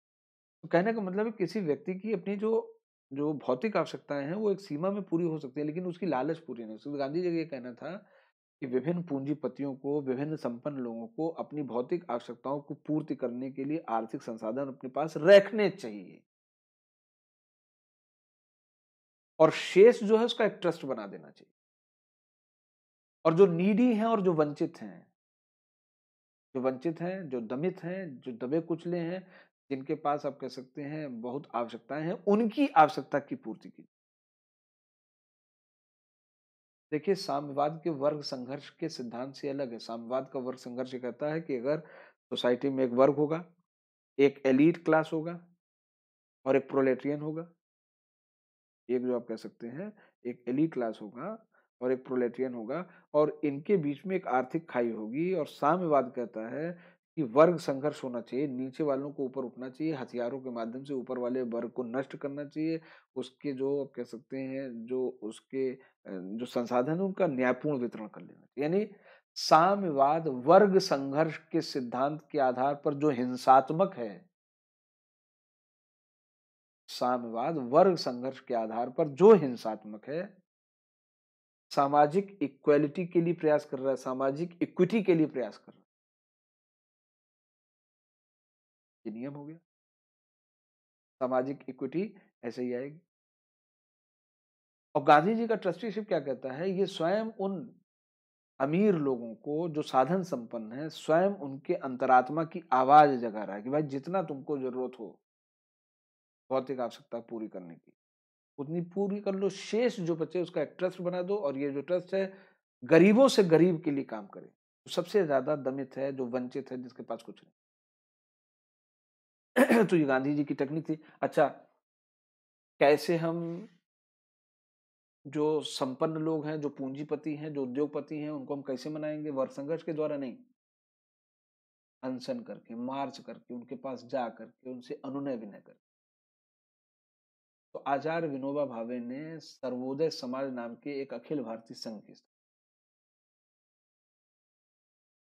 तो कहने का मतलब है किसी व्यक्ति की अपनी जो जो भौतिक आवश्यकताएँ हैं वो एक सीमा में पूरी हो सकती है, लेकिन उसकी लालच पूरी नहीं हो सकती। गांधी जी का ये कहना था कि विभिन्न पूंजीपतियों को, विभिन्न संपन्न लोगों को अपनी भौतिक आवश्यकताओं को पूर्ति करने के लिए आर्थिक संसाधन अपने पास रखने चाहिए और शेष जो है उसका एक ट्रस्ट बना देना चाहिए। और जो नीडी हैं और जो दमित हैं, जो दबे कुचले हैं, जिनके पास आप कह सकते हैं बहुत आवश्यकताएँ हैं, उनकी आवश्यकता की पूर्ति की। देखिए साम्यवाद के वर्ग संघर्ष के सिद्धांत से अलग है। साम्यवाद का वर्ग संघर्ष ये कहता है कि अगर सोसाइटी में एक वर्ग होगा, एक एलीट क्लास होगा और एक प्रोलेटेरियन होगा। एक जो आप कह सकते हैं एक एलीट क्लास होगा और एक प्रोलेटेरियन होगा और इनके बीच में एक आर्थिक खाई होगी और साम्यवाद कहता है कि वर्ग संघर्ष होना चाहिए, नीचे वालों को ऊपर उठना चाहिए, हथियारों के माध्यम से ऊपर वाले वर्ग को नष्ट करना चाहिए, उसके जो आप कह सकते हैं जो उसके जो संसाधन है उनका न्यायपूर्ण वितरण कर लेना चाहिए। यानी साम्यवाद वर्ग संघर्ष के सिद्धांत के आधार पर जो हिंसात्मक है, साम्यवाद वर्ग संघर्ष के आधार पर जो हिंसात्मक है, सामाजिक इक्वालिटी के लिए प्रयास कर रहा है, सामाजिक इक्विटी के लिए प्रयास कर रहा है। ये नियम हो गया। सामाजिक इक्विटी ऐसे ही आएगी। और गांधी जी का ट्रस्टीशिप क्या कहता है, ये स्वयं उन अमीर लोगों को जो साधन संपन्न है, स्वयं उनके अंतरात्मा की आवाज जगा रहा है कि भाई जितना तुमको जरूरत हो भौतिक आवश्यकता पूरी करने की उतनी पूरी कर लो, शेष जो बचे उसका एक ट्रस्ट बना दो और ये जो ट्रस्ट है गरीबों से गरीब के लिए काम करे, जो सबसे ज्यादा दमित है, जो वंचित है, जिसके पास कुछ नहीं। तो ये गांधी जी की टेक्निक थी। अच्छा, कैसे हम जो संपन्न लोग हैं, जो पूंजीपति हैं, जो उद्योगपति हैं, उनको हम कैसे मनाएंगे? वर्ग संघर्ष के द्वारा नहीं, अनशन करके, मार्च करके, उनके पास जा करके, उनसे अनुनय विनय करके। तो आचार्य विनोबा भावे ने सर्वोदय समाज नाम के एक अखिल भारतीय संघ की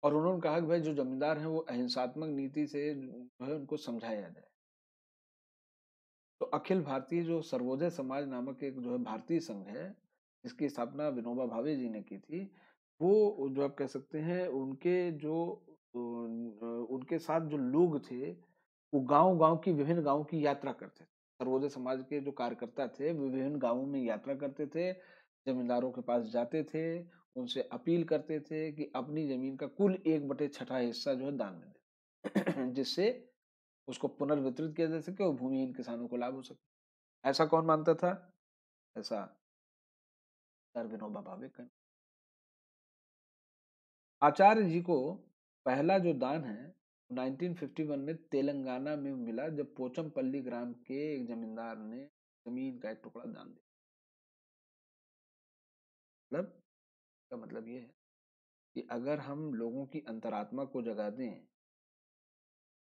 और उन्होंने कहा कि भाई जो जमींदार हैं वो अहिंसात्मक नीति से जो है उनको समझाया जाए। तो अखिल भारतीय जो सर्वोदय समाज नामक एक जो है भारतीय संघ है, जिसकी स्थापना विनोबा भावे जी ने की थी, वो जो आप कह सकते हैं उनके जो उनके साथ जो लोग थे वो गांव-गांव की विभिन्न गांवों की यात्रा करते थे। सर्वोदय समाज के जो कार्यकर्ता थे वो विभिन्न गांवों में यात्रा करते थे, जमींदारों के पास जाते थे, उनसे अपील करते थे कि अपनी जमीन का कुल 1/6 हिस्सा जो है दान में दें, जिससे उसको पुनर्वितरित किया जा सके और भूमिहीन किसानों को लाभ हो सके। ऐसा कौन मानता था? ऐसा सर विनोबा भावे का। आचार्य जी को पहला जो दान है 1951 में तेलंगाना में मिला, जब पोचमपल्ली ग्राम के एक जमींदार ने जमीन का एक टुकड़ा दान दिया। मतलब का मतलब ये है कि अगर हम लोगों की अंतरात्मा को जगा दें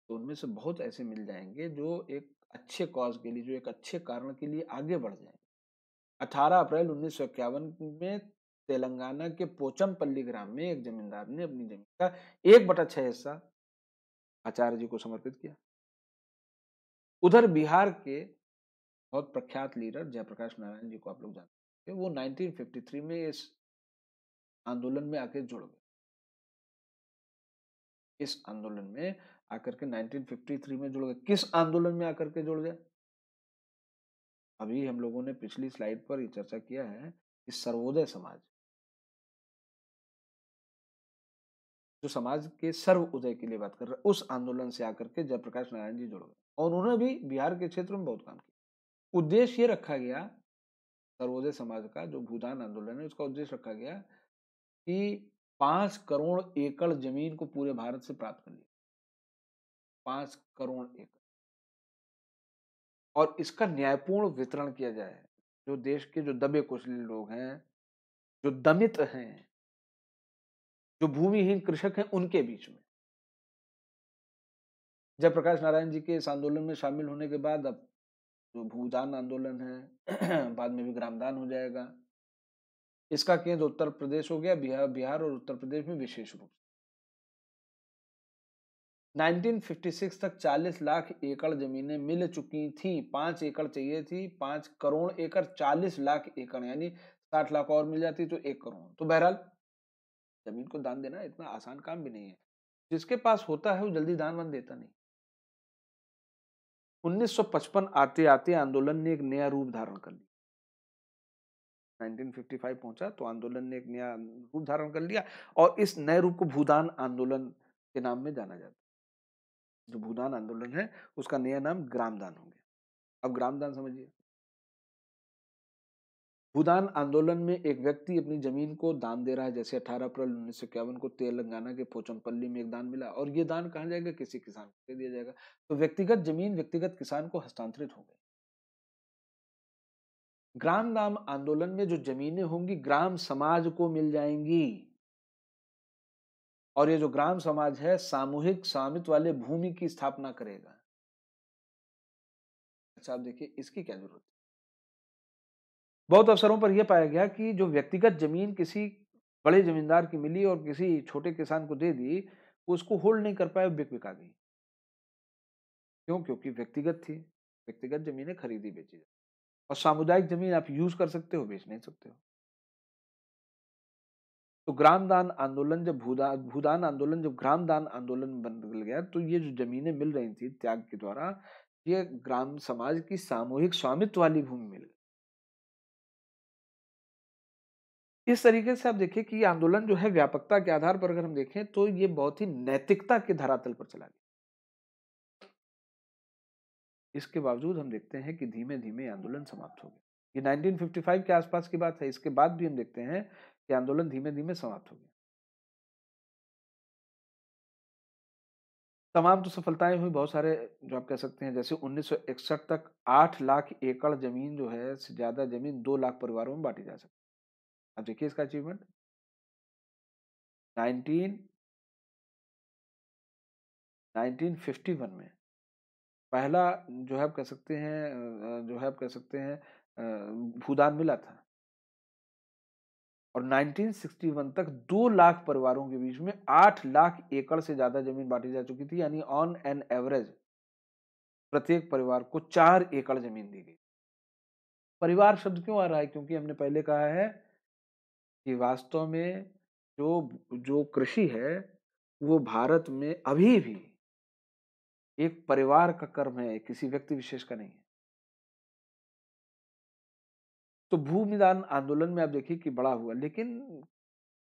तो उनमें से बहुत ऐसे मिल जाएंगे जो एक अच्छे कॉज के लिए, जो एक अच्छे कारण के लिए आगे बढ़ जाएंगे। 18 अप्रैल 1951 में तेलंगाना के पोचमपल्ली ग्राम में एक जमींदार ने अपनी जमीन का 1/6 हिस्सा आचार्य जी को समर्पित किया। उधर बिहार के बहुत प्रख्यात लीडर जयप्रकाश नारायण जी को आप लोग जानते हैं, वो 1953 में इस आंदोलन में आके जुड़ गए। इस आंदोलन में आकर के 1953 में जुड़ गए। किस आंदोलन में आकर के जुड़ गए? अभी हम लोगों ने पिछली स्लाइड पर ये चर्चा किया है कि सर्वोदय समाज, जो समाज के सर्व उदय के लिए बात कर रहे हैं, उस आंदोलन से आकर के जयप्रकाश नारायण जी जुड़ गए और उन्होंने भी बिहार के क्षेत्र में बहुत काम किया। उद्देश्य ये रखा गया, सर्वोदय समाज का जो भूदान आंदोलन है उसका उद्देश्य रखा गया कि 5 करोड़ एकड़ जमीन को पूरे भारत से प्राप्त कर लिया। 5 करोड़ एकड़, और इसका न्यायपूर्ण वितरण किया जाए। जो देश के जो दबे कुचले लोग हैं, जो दमित हैं, जो भूमिहीन कृषक हैं, उनके बीच में। जयप्रकाश नारायण जी के इस आंदोलन में शामिल होने के बाद अब जो भूदान आंदोलन है बाद में भी ग्रामदान हो जाएगा। इसका केंद्र उत्तर प्रदेश हो गया, बिहार और उत्तर प्रदेश में विशेष रूप से। 1956 तक 40 लाख एकड़ जमीनें मिल चुकी थी। 5 एकड़ चाहिए थी, 5 करोड़ एकड़, 40 लाख एकड़, यानी 60 लाख और मिल जाती तो 1 करोड़। तो बहरहाल जमीन को दान देना इतना आसान काम भी नहीं है। जिसके पास होता है वो जल्दी दान वान देता नहीं। 1955 आते आते आंदोलन ने एक नया रूप धारण कर लिया। 1955 पहुंचा तो आंदोलन ने एक नया रूप धारण कर लिया और इस नए रूप को भूदान आंदोलन के नाम में जाना जाता है। जो भूदान आंदोलन है उसका नया नाम ग्रामदान हो गया। अब ग्रामदान समझिए। भूदान आंदोलन में एक व्यक्ति अपनी जमीन को दान दे रहा है, जैसे 18 अप्रैल 1951 को तेलंगाना के पोचमपल्ली में एक दान मिला, और ये दान कहाँ जाएगा? किसी किसान को दे दिया जाएगा। तो व्यक्तिगत जमीन व्यक्तिगत किसान को हस्तांतरित हो गई। ग्राम दान आंदोलन में जो जमीनें होंगी ग्राम समाज को मिल जाएंगी, और ये जो ग्राम समाज है सामूहिक स्वामित्व वाले भूमि की स्थापना करेगा। अच्छा, आप देखिए इसकी क्या जरूरत है। बहुत अवसरों पर यह पाया गया कि जो व्यक्तिगत जमीन किसी बड़े जमींदार की मिली और किसी छोटे किसान को दे दी, वो उसको होल्ड नहीं कर पाए, बिक बिका गई। क्यों? क्योंकि व्यक्तिगत थी। व्यक्तिगत जमीनें खरीदी बेची जाती, और सामुदायिक जमीन आप यूज कर सकते हो, बेच नहीं सकते हो। तो ग्रामदान आंदोलन जब भूदान आंदोलन जब ग्रामदान आंदोलन बन गया, तो ये जो जमीनें मिल रही थी त्याग के द्वारा, ये ग्राम समाज की सामूहिक स्वामित्व वाली भूमि मिल गई। इस तरीके से आप देखिए कि ये आंदोलन जो है व्यापकता के आधार पर अगर हम देखें तो ये बहुत ही नैतिकता के धरातल पर चला गया। इसके बावजूद हम देखते हैं कि धीमे धीमे आंदोलन समाप्त हो गया। ये 1955 के आसपास की बात है। इसके बाद भी हम देखते हैं कि आंदोलन धीमे धीमे समाप्त हो गया। तमाम तो सफलताएं हुई बहुत सारे, जो आप कह सकते हैं, जैसे 1961 तक 8 लाख एकड़ जमीन जो है से ज्यादा जमीन 2 लाख परिवारों में बांटी जा सकती है। अब देखिए इसका अचीवमेंट। 1951 में पहला जो है आप कह सकते हैं जो है आप कह सकते हैं भूदान मिला था, और 1961 तक 2 लाख परिवारों के बीच में 8 लाख एकड़ से ज्यादा जमीन बांटी जा चुकी थी, यानी ऑन एन एवरेज प्रत्येक परिवार को 4 एकड़ जमीन दी गई। परिवार शब्द क्यों आ रहा है? क्योंकि हमने पहले कहा है कि वास्तव में जो जो कृषि है वो भारत में अभी भी एक परिवार का कर्म है, किसी व्यक्ति विशेष का नहीं है। तो भूमिदान आंदोलन में आप देखिए कि बड़ा हुआ, लेकिन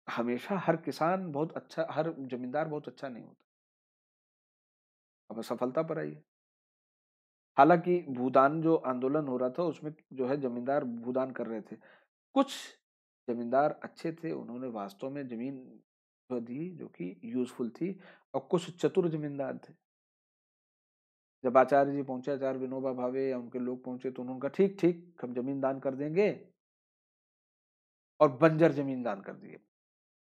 हमेशा हर किसान बहुत अच्छा, हर जमींदार बहुत अच्छा नहीं होता। अब सफलता पर आई है। हालांकि भूदान जो आंदोलन हो रहा था उसमें जो है जमींदार भूदान कर रहे थे। कुछ जमींदार अच्छे थे, उन्होंने वास्तव में जमीन जो दी जो कि यूजफुल थी, और कुछ चतुर जमींदार थे। जब आचार्य जी पहुंचे, आचार्य विनोबा भावे या उनके लोग पहुंचे, तो उन्होंने कहा ठीक ठीक हम जमीन दान कर देंगे, और बंजर जमीन दान कर दिए।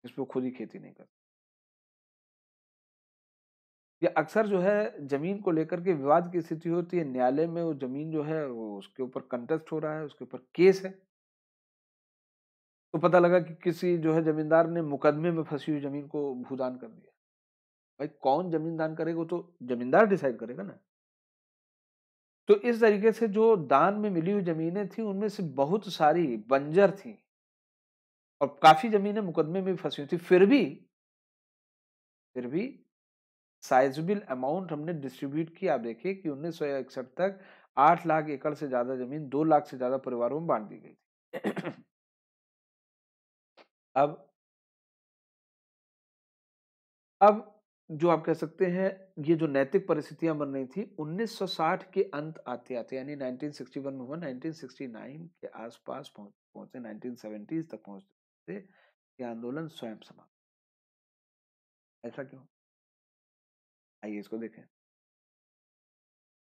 जिस पे वो खुद ही खेती नहीं करते। या अक्सर जो है ज़मीन को लेकर के विवाद की स्थिति होती है, न्यायालय में वो ज़मीन जो है वो उसके ऊपर कंटेस्ट हो रहा है, उसके ऊपर केस है। तो पता लगा कि किसी जो है ज़मींदार ने मुकदमे में फँसी हुई ज़मीन को भूदान कर दिया। भाई कौन ज़मीन दान करेगा, वो तो ज़मींदार डिसाइड करेगा ना। तो इस तरीके से जो दान में मिली हुई ज़मीनें थी, उनमें से बहुत सारी बंजर थी और काफ़ी ज़मीनें मुकदमे में भी फँसी हुई थी। फिर भी साइज़ेबल अमाउंट हमने डिस्ट्रीब्यूट किया। आप देखिए कि 1961 तक 8 लाख एकड़ से ज़्यादा ज़मीन 2 लाख से ज़्यादा परिवारों में बाँट दी गई थी। अब अब जो आप कह सकते हैं, ये जो नैतिक परिस्थितियाँ बन रही थी, 1960 के अंत आते-आते यानी 1961 में हुआ, 1969 के आस-पास पहुँचे, 1970s तक पहुँचते, ये आंदोलन स्वयं समाप्त। ऐसा क्यों? आइए इसको देखें।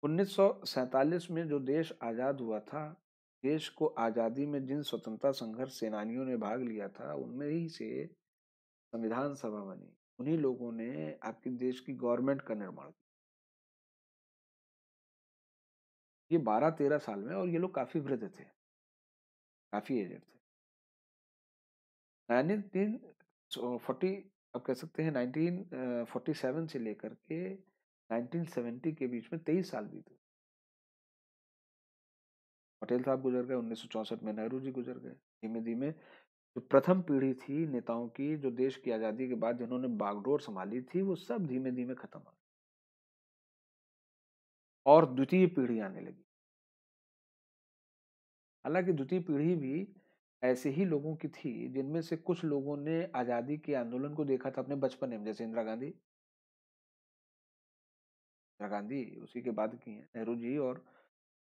1947 में जो देश आज़ाद हुआ था, देश को आज़ादी में जिन स्वतंत्रता संघर्ष सेनानियों ने भाग लिया था, उनमें ही से संविधान सभा बनी। उन्हीं लोगों ने आपके देश की गवर्नमेंट का निर्माण किया। ये 12-13 साल में, और ये लोग काफ़ी वृद्ध थे, काफ़ी एजेड थे। 1940, आप कह सकते हैं 1947 से लेकर के 1970 के बीच में 23 साल बीते। पटेल साहब गुजर गए, 1964 में नेहरू जी गुजर गए। धीमे-धीमे जो प्रथम पीढ़ी थी नेताओं की, जो देश की आज़ादी के बाद जिन्होंने बागडोर सँभाली थी, वो सब धीमे-धीमे खत्म हो गए और द्वितीय पीढ़ी आने लगी। हालाँकि द्वितीय पीढ़ी भी ऐसे ही लोगों की थी, जिनमें से कुछ लोगों ने आज़ादी के आंदोलन को देखा था अपने बचपन में, जैसे इंदिरा गांधी उसी के बाद की हैं, नेहरू जी, और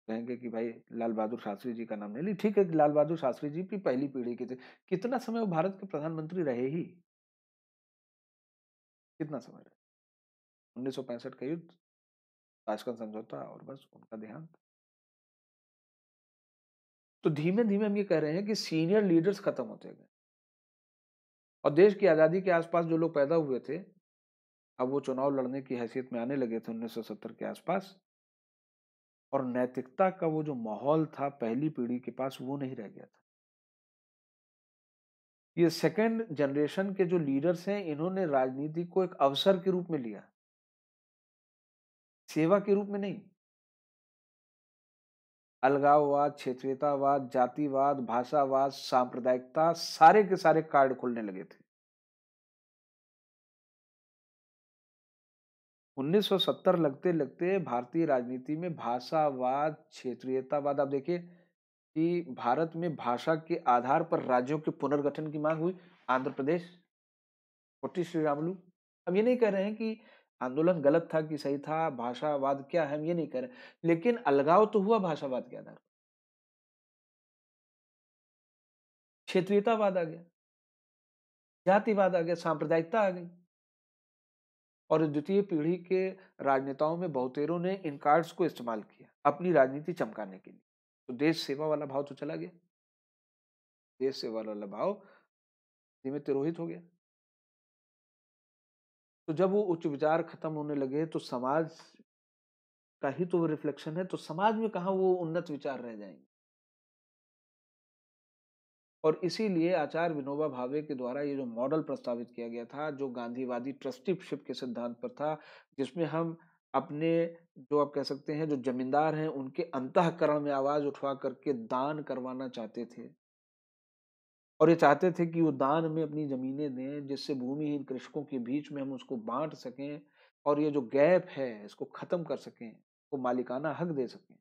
कहेंगे कि भाई लाल बहादुर शास्त्री जी का नाम ले ली। ठीक है कि लाल बहादुर शास्त्री जी भी पहली पीढ़ी के थे। कितना समय वो भारत के प्रधानमंत्री रहे ही, कितना समय रहे? 1965 का युद्ध, ताशकंद समझौता, और बस उनका देहांत। तो धीमे-धीमे हम ये कह रहे हैं कि सीनियर लीडर्स खत्म होते गए और देश की आज़ादी के आस-पास जो लोग पैदा हुए थे, अब वो चुनाव लड़ने की हैसियत में आने लगे थे 1970 के आस-पास, और नैतिकता का वो जो माहौल था पहली पीढ़ी के पास, वो नहीं रह गया था। ये सेकंड जनरेशन के जो लीडर्स हैं, इन्होंने राजनीति को एक अवसर के रूप में लिया, सेवा के रूप में नहीं। अलगाववाद, क्षेत्रीयतावाद, जातिवाद, भाषावाद, सांप्रदायिकता, सारे के सारे कार्ड खुलने लगे थे। 1970 लगते-लगते भारतीय राजनीति में भाषावाद, क्षेत्रीयतावाद, आप देखिए कि भारत में भाषा के आधार पर राज्यों के पुनर्गठन की मांग हुई। आंध्र प्रदेश, पोटी श्रीरामुलु। हम ये नहीं कह रहे हैं कि आंदोलन गलत था कि सही था, भाषावाद क्या है, हम ये नहीं कह रहे। लेकिन अलगाव तो हुआ भाषावाद के आधार पर। क्षेत्रीयतावाद आ गया, जातिवाद आ गया, सांप्रदायिकता आ गई। और द्वितीय पीढ़ी के राजनेताओं में बहुतेरों ने इन कार्ड्स को इस्तेमाल किया अपनी राजनीति चमकाने के लिए। तो देश सेवा वाला भाव तो चला गया, देश सेवा वाला भाव धीमे तिरोहित हो गया। तो जब वो उच्च विचार खत्म होने लगे, तो समाज का ही तो रिफ्लेक्शन है, तो समाज में कहाँ वो उन्नत विचार रह जाएंगे। और इसीलिए आचार्य विनोबा भावे के द्वारा ये जो मॉडल प्रस्तावित किया गया था, जो गांधीवादी ट्रस्टीशिप के सिद्धांत पर था, जिसमें हम अपने, जो आप कह सकते हैं, जो जमींदार हैं, उनके अंतःकरण में आवाज उठवा करके दान करवाना चाहते थे। और ये चाहते थे कि वो दान में अपनी जमीनें दें, जिससे भूमिहीन कृषकों के बीच में हम उसको बांट सकें और ये जो गैप है इसको खत्म कर सकें, वो मालिकाना हक दे सकें।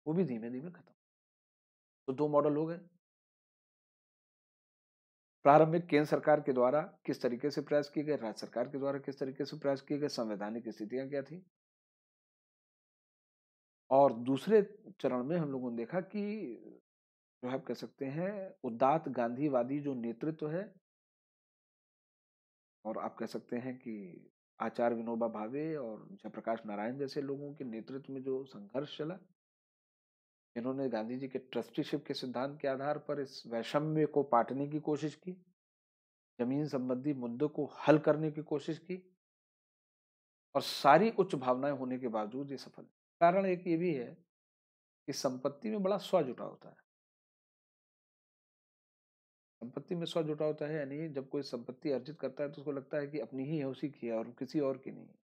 वो भी धीमे धीमे खत्म। तो दो मॉडल हो गए। प्रारंभिक केंद्र सरकार के द्वारा किस तरीके से प्रयास किए गए, राज्य सरकार के द्वारा किस तरीके से प्रयास किए गए, संवैधानिक स्थितियां क्या थी। और दूसरे चरण में हम लोगों ने देखा कि जो है आप कह सकते हैं उदात्त गांधीवादी जो नेतृत्व है, और आप कह सकते हैं कि आचार्य विनोबा भावे और जयप्रकाश नारायण जैसे लोगों के नेतृत्व में जो संघर्ष चला, इन्होंने गांधी जी के ट्रस्टीशिप के सिद्धांत के आधार पर इस वैषम्य को पाटने की कोशिश की। जमीन संबंधी मुद्दों को हल करने की कोशिश की और सारी उच्च भावनाएं होने के बावजूद ये सफल। कारण एक ये भी है कि संपत्ति में बड़ा स्व जुटा होता है। संपत्ति में स्व जुटा होता है यानी जब कोई संपत्ति अर्जित करता है तो उसको लगता है कि अपनी ही है, उसी की है और किसी और की नहीं है।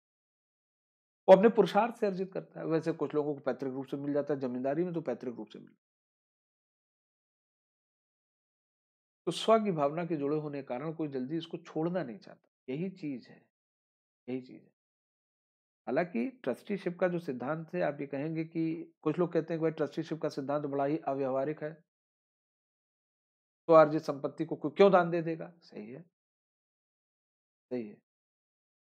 वो अपने पुरुषार्थ से अर्जित करता है। वैसे कुछ लोगों को पैतृक रूप से मिल जाता है, जमींदारी में तो पैतृक रूप से मिल। तो स्व की भावना के जुड़े होने के कारण कोई जल्दी इसको छोड़ना नहीं चाहता। यही चीज है, यही चीज है। हालांकि ट्रस्टीशिप का जो सिद्धांत है, आप ये कहेंगे कि कुछ लोग कहते हैं कि भाई ट्रस्टीशिप का सिद्धांत बड़ा ही अव्यवहारिक है, तो अर्जित संपत्ति को कोई क्यों दान दे देगा। सही है, सही है,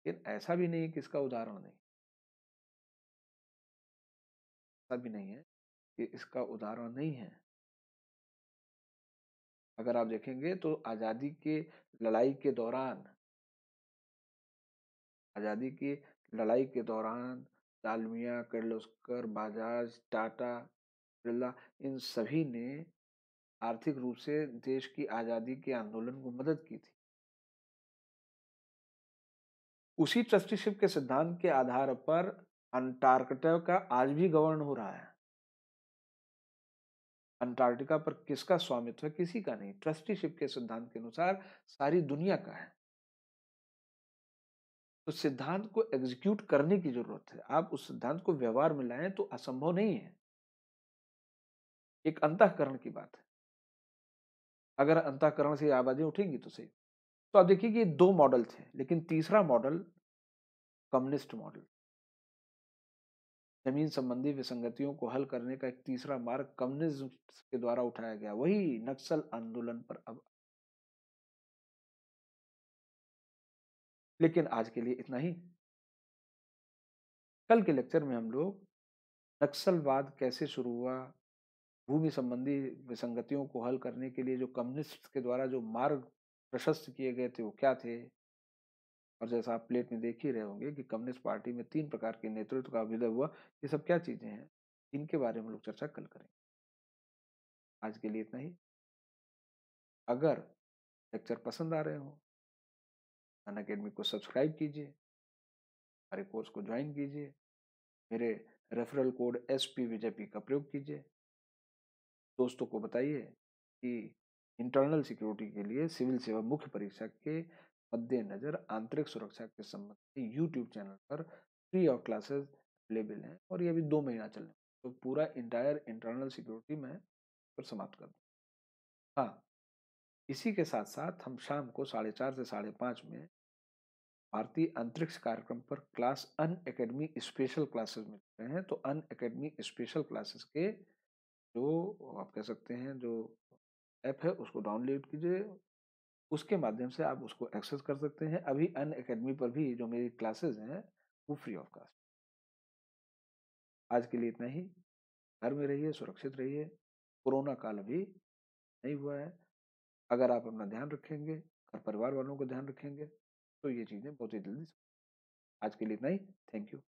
लेकिन ऐसा भी नहीं है कि इसका उदाहरण नहीं, ऐसा भी नहीं है कि इसका उदाहरण नहीं है। अगर आप देखेंगे तो आजादी के लड़ाई के दौरान, आजादी की लड़ाई के दौरान डालमिया, किर्लोस्कर, बजाज, टाटा, बिरला, इन सभी ने आर्थिक रूप से देश की आजादी के आंदोलन को मदद की थी। उसी ट्रस्टीशिप के सिद्धांत के आधार पर अंटार्कटिका का आज भी गवर्न हो रहा है। अंटार्कटिका पर किसका स्वामित्व है? किसी का नहीं। ट्रस्टीशिप के सिद्धांत के अनुसार सारी दुनिया का है। तो सिद्धांत को एग्जीक्यूट करने की जरूरत है। आप उस सिद्धांत को व्यवहार में लाएं तो असंभव नहीं है। एक अंतःकरण की बात है। अगर अंतःकरण से आबादी उठेंगी तो सही। तो आप देखिए कि दो मॉडल थे, लेकिन तीसरा मॉडल कम्युनिस्ट मॉडल, जमीन संबंधी विसंगतियों को हल करने का एक तीसरा मार्ग कम्युनिज्म के द्वारा उठाया गया, वही नक्सल आंदोलन पर अब। लेकिन आज के लिए इतना ही। कल के लेक्चर में हम लोग नक्सलवाद कैसे शुरू हुआ, भूमि संबंधी विसंगतियों को हल करने के लिए जो कम्युनिस्ट के द्वारा जो मार्ग प्रशस्त किए गए थे वो क्या थे, और जैसा आप प्लेट में देख ही रहे होंगे कि कम्युनिस्ट पार्टी में 3 प्रकार के नेतृत्व का विलय हुआ। ये सब क्या चीजें हैं, इनके बारे में हम लोग चर्चा कल करेंगे। आज के लिए इतना ही। अगर लेक्चर पसंद आ रहे हो, अनअकैडमी को सब्सक्राइब कीजिए, हमारे कोर्स को ज्वाइन कीजिए, मेरे रेफरल कोड SPVJP का प्रयोग कीजिए। दोस्तों को बताइए कि इंटरनल सिक्योरिटी के लिए सिविल सेवा मुख्य परीक्षा के मद्देनजर आंतरिक सुरक्षा के संबंध में यूट्यूब चैनल पर फ्री ऑफ क्लासेस अवेलेबल हैं, और ये अभी 2 महीना चलने, तो पूरा इंटायर इंटरनल सिक्योरिटी में पर समाप्त कर दूँ। हाँ, इसी के साथ साथ हम शाम को 4:30 से 5:30 में भारतीय अंतरिक्ष कार्यक्रम पर क्लास अन अकेडमी स्पेशल क्लासेस मिलते हैं। तो अन अकेडमी स्पेशल क्लासेस के जो आप कह सकते हैं जो ऐप है उसको डाउनलोड कीजिए, उसके माध्यम से आप उसको एक्सेस कर सकते हैं। अभी अन अकेडमी पर भी जो मेरी क्लासेस हैं वो फ्री ऑफ कॉस्ट। आज के लिए इतना ही। घर में रहिए, सुरक्षित रहिए। कोरोना काल अभी नहीं हुआ है। अगर आप अपना ध्यान रखेंगे और परिवार वालों को ध्यान रखेंगे तो ये चीज़ें बहुत ही जल्दी। आज के लिए इतना ही। Thank you.